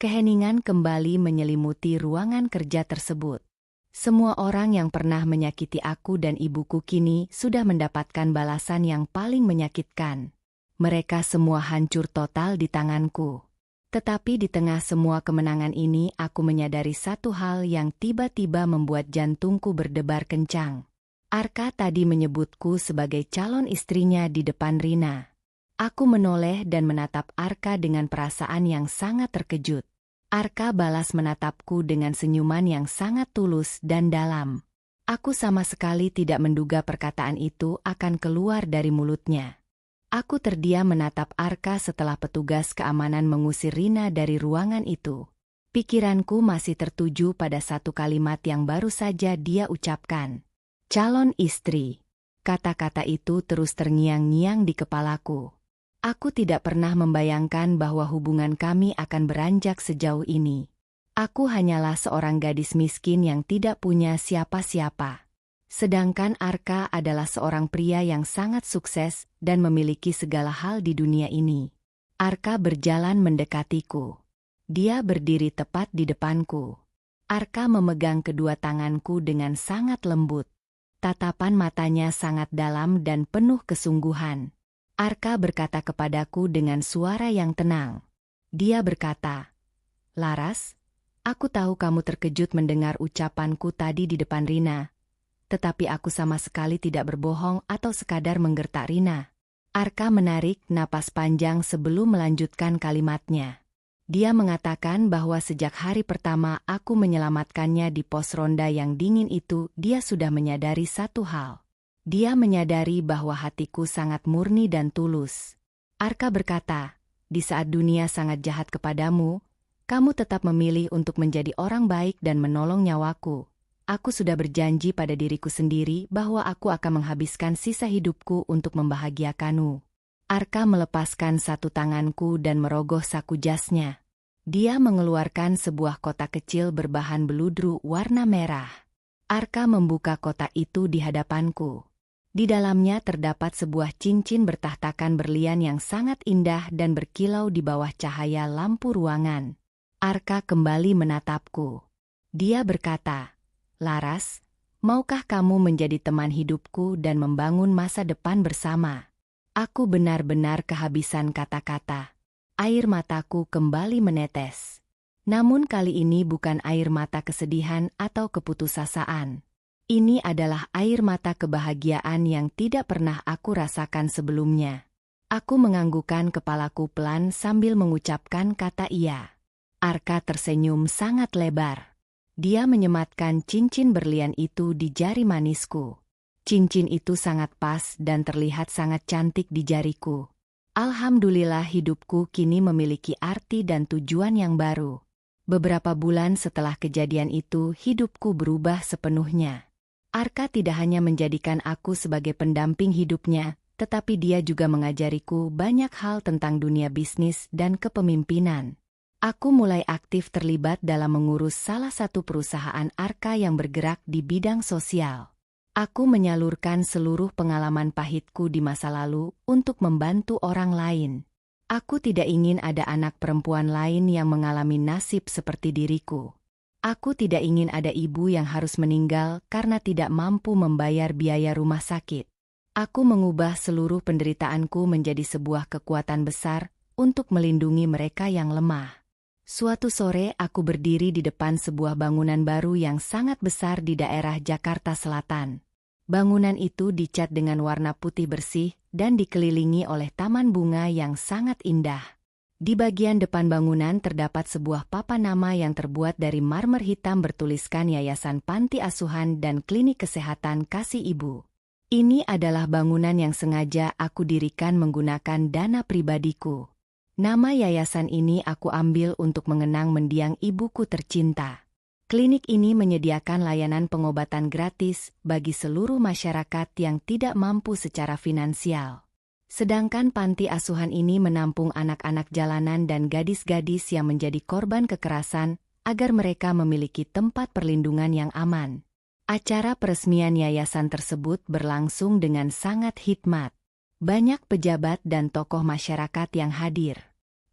Keheningan kembali menyelimuti ruangan kerja tersebut. Semua orang yang pernah menyakiti aku dan ibuku kini sudah mendapatkan balasan yang paling menyakitkan. Mereka semua hancur total di tanganku. Tetapi di tengah semua kemenangan ini aku menyadari satu hal yang tiba-tiba membuat jantungku berdebar kencang. Arka tadi menyebutku sebagai calon istrinya di depan Rina. Aku menoleh dan menatap Arka dengan perasaan yang sangat terkejut. Arka balas menatapku dengan senyuman yang sangat tulus dan dalam. Aku sama sekali tidak menduga perkataan itu akan keluar dari mulutnya. Aku terdiam menatap Arka setelah petugas keamanan mengusir Rina dari ruangan itu. Pikiranku masih tertuju pada satu kalimat yang baru saja dia ucapkan. Calon istri. Kata-kata itu terus terngiang-ngiang di kepalaku. Aku tidak pernah membayangkan bahwa hubungan kami akan beranjak sejauh ini. Aku hanyalah seorang gadis miskin yang tidak punya siapa-siapa. Sedangkan Arka adalah seorang pria yang sangat sukses dan memiliki segala hal di dunia ini. Arka berjalan mendekatiku. Dia berdiri tepat di depanku. Arka memegang kedua tanganku dengan sangat lembut. Tatapan matanya sangat dalam dan penuh kesungguhan. Arka berkata kepadaku dengan suara yang tenang. Dia berkata, Laras, aku tahu kamu terkejut mendengar ucapanku tadi di depan Rina. Tetapi aku sama sekali tidak berbohong atau sekadar menggertak Rina. Arka menarik napas panjang sebelum melanjutkan kalimatnya. Dia mengatakan bahwa sejak hari pertama aku menyelamatkannya di pos ronda yang dingin itu, dia sudah menyadari satu hal. Dia menyadari bahwa hatiku sangat murni dan tulus. Arka berkata, di saat dunia sangat jahat kepadamu, kamu tetap memilih untuk menjadi orang baik dan menolong nyawaku. Aku sudah berjanji pada diriku sendiri bahwa aku akan menghabiskan sisa hidupku untuk membahagiakanmu. Arka melepaskan satu tanganku dan merogoh saku jasnya. Dia mengeluarkan sebuah kotak kecil berbahan beludru warna merah. Arka membuka kotak itu di hadapanku. Di dalamnya terdapat sebuah cincin bertahtakan berlian yang sangat indah dan berkilau di bawah cahaya lampu ruangan. Arka kembali menatapku. Dia berkata, Laras, maukah kamu menjadi teman hidupku dan membangun masa depan bersama? Aku benar-benar kehabisan kata-kata. Air mataku kembali menetes. Namun kali ini bukan air mata kesedihan atau keputusasaan. Ini adalah air mata kebahagiaan yang tidak pernah aku rasakan sebelumnya. Aku menganggukkan kepalaku pelan sambil mengucapkan kata iya. Arka tersenyum sangat lebar. Dia menyematkan cincin berlian itu di jari manisku. Cincin itu sangat pas dan terlihat sangat cantik di jariku. Alhamdulillah hidupku kini memiliki arti dan tujuan yang baru. Beberapa bulan setelah kejadian itu, hidupku berubah sepenuhnya. Arka tidak hanya menjadikan aku sebagai pendamping hidupnya, tetapi dia juga mengajariku banyak hal tentang dunia bisnis dan kepemimpinan. Aku mulai aktif terlibat dalam mengurus salah satu perusahaan Arka yang bergerak di bidang sosial. Aku menyalurkan seluruh pengalaman pahitku di masa lalu untuk membantu orang lain. Aku tidak ingin ada anak perempuan lain yang mengalami nasib seperti diriku. Aku tidak ingin ada ibu yang harus meninggal karena tidak mampu membayar biaya rumah sakit. Aku mengubah seluruh penderitaanku menjadi sebuah kekuatan besar untuk melindungi mereka yang lemah. Suatu sore aku berdiri di depan sebuah bangunan baru yang sangat besar di daerah Jakarta Selatan. Bangunan itu dicat dengan warna putih bersih dan dikelilingi oleh taman bunga yang sangat indah. Di bagian depan bangunan terdapat sebuah papan nama yang terbuat dari marmer hitam bertuliskan Yayasan Panti Asuhan dan Klinik Kesehatan Kasih Ibu. Ini adalah bangunan yang sengaja aku dirikan menggunakan dana pribadiku. Nama yayasan ini aku ambil untuk mengenang mendiang ibuku tercinta. Klinik ini menyediakan layanan pengobatan gratis bagi seluruh masyarakat yang tidak mampu secara finansial. Sedangkan panti asuhan ini menampung anak-anak jalanan dan gadis-gadis yang menjadi korban kekerasan agar mereka memiliki tempat perlindungan yang aman. Acara peresmian yayasan tersebut berlangsung dengan sangat hikmat. Banyak pejabat dan tokoh masyarakat yang hadir.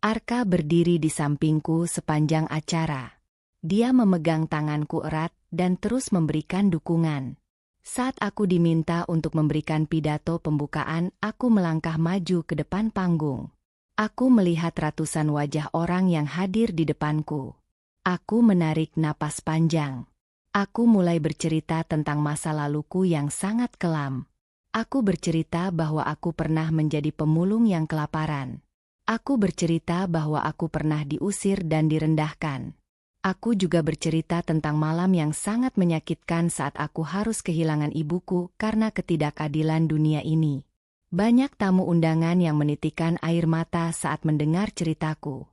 Arka berdiri di sampingku sepanjang acara. Dia memegang tanganku erat dan terus memberikan dukungan. Saat aku diminta untuk memberikan pidato pembukaan, aku melangkah maju ke depan panggung. Aku melihat ratusan wajah orang yang hadir di depanku. Aku menarik napas panjang. Aku mulai bercerita tentang masa laluku yang sangat kelam. Aku bercerita bahwa aku pernah menjadi pemulung yang kelaparan. Aku bercerita bahwa aku pernah diusir dan direndahkan. Aku juga bercerita tentang malam yang sangat menyakitkan saat aku harus kehilangan ibuku karena ketidakadilan dunia ini. Banyak tamu undangan yang menitikkan air mata saat mendengar ceritaku.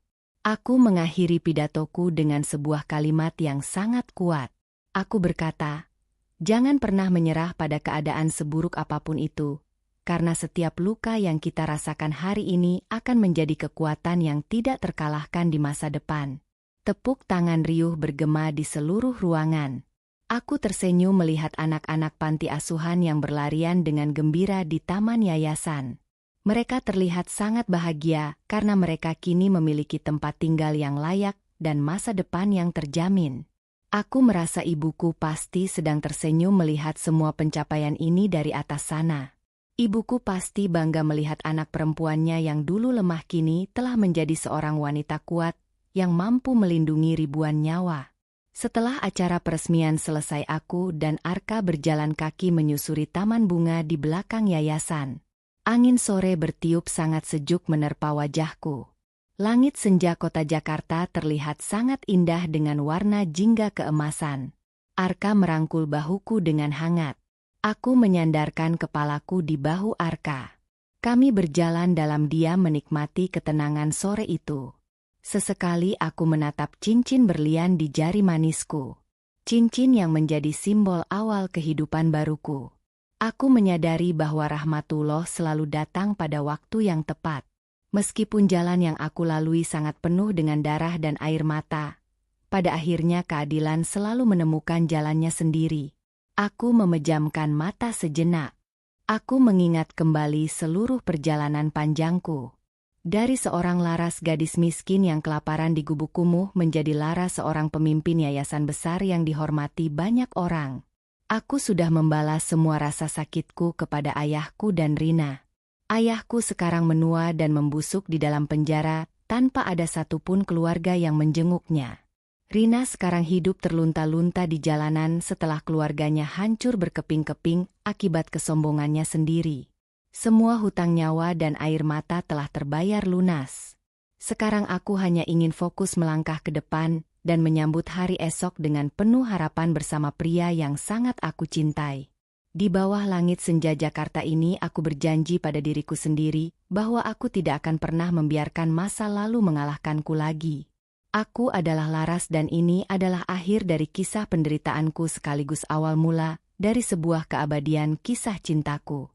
Aku mengakhiri pidatoku dengan sebuah kalimat yang sangat kuat. Aku berkata, "Jangan pernah menyerah pada keadaan seburuk apapun itu. Karena setiap luka yang kita rasakan hari ini akan menjadi kekuatan yang tidak terkalahkan di masa depan." Tepuk tangan riuh bergema di seluruh ruangan. Aku tersenyum melihat anak-anak panti asuhan yang berlarian dengan gembira di taman yayasan. Mereka terlihat sangat bahagia karena mereka kini memiliki tempat tinggal yang layak dan masa depan yang terjamin. Aku merasa ibuku pasti sedang tersenyum melihat semua pencapaian ini dari atas sana. Ibuku pasti bangga melihat anak perempuannya yang dulu lemah kini telah menjadi seorang wanita kuat yang mampu melindungi ribuan nyawa. Setelah acara peresmian selesai, aku dan Arka berjalan kaki menyusuri taman bunga di belakang yayasan. Angin sore bertiup sangat sejuk menerpa wajahku. Langit senja kota Jakarta terlihat sangat indah dengan warna jingga keemasan. Arka merangkul bahuku dengan hangat. Aku menyandarkan kepalaku di bahu Arka. Kami berjalan dalam diam menikmati ketenangan sore itu. Sesekali aku menatap cincin berlian di jari manisku. Cincin yang menjadi simbol awal kehidupan baruku. Aku menyadari bahwa rahmatullah selalu datang pada waktu yang tepat. Meskipun jalan yang aku lalui sangat penuh dengan darah dan air mata, pada akhirnya keadilan selalu menemukan jalannya sendiri. Aku memejamkan mata sejenak. Aku mengingat kembali seluruh perjalanan panjangku. Dari seorang laras gadis miskin yang kelaparan di gubuk kumuh menjadi laras seorang pemimpin yayasan besar yang dihormati banyak orang. Aku sudah membalas semua rasa sakitku kepada ayahku dan Rina. Ayahku sekarang menua dan membusuk di dalam penjara tanpa ada satupun keluarga yang menjenguknya. Rina sekarang hidup terlunta-lunta di jalanan setelah keluarganya hancur berkeping-keping akibat kesombongannya sendiri. Semua hutang nyawa dan air mata telah terbayar lunas. Sekarang aku hanya ingin fokus melangkah ke depan dan menyambut hari esok dengan penuh harapan bersama pria yang sangat aku cintai. Di bawah langit senja Jakarta ini aku berjanji pada diriku sendiri bahwa aku tidak akan pernah membiarkan masa lalu mengalahkanku lagi. Aku adalah laras dan ini adalah akhir dari kisah penderitaanku sekaligus awal mula dari sebuah keabadian kisah cintaku.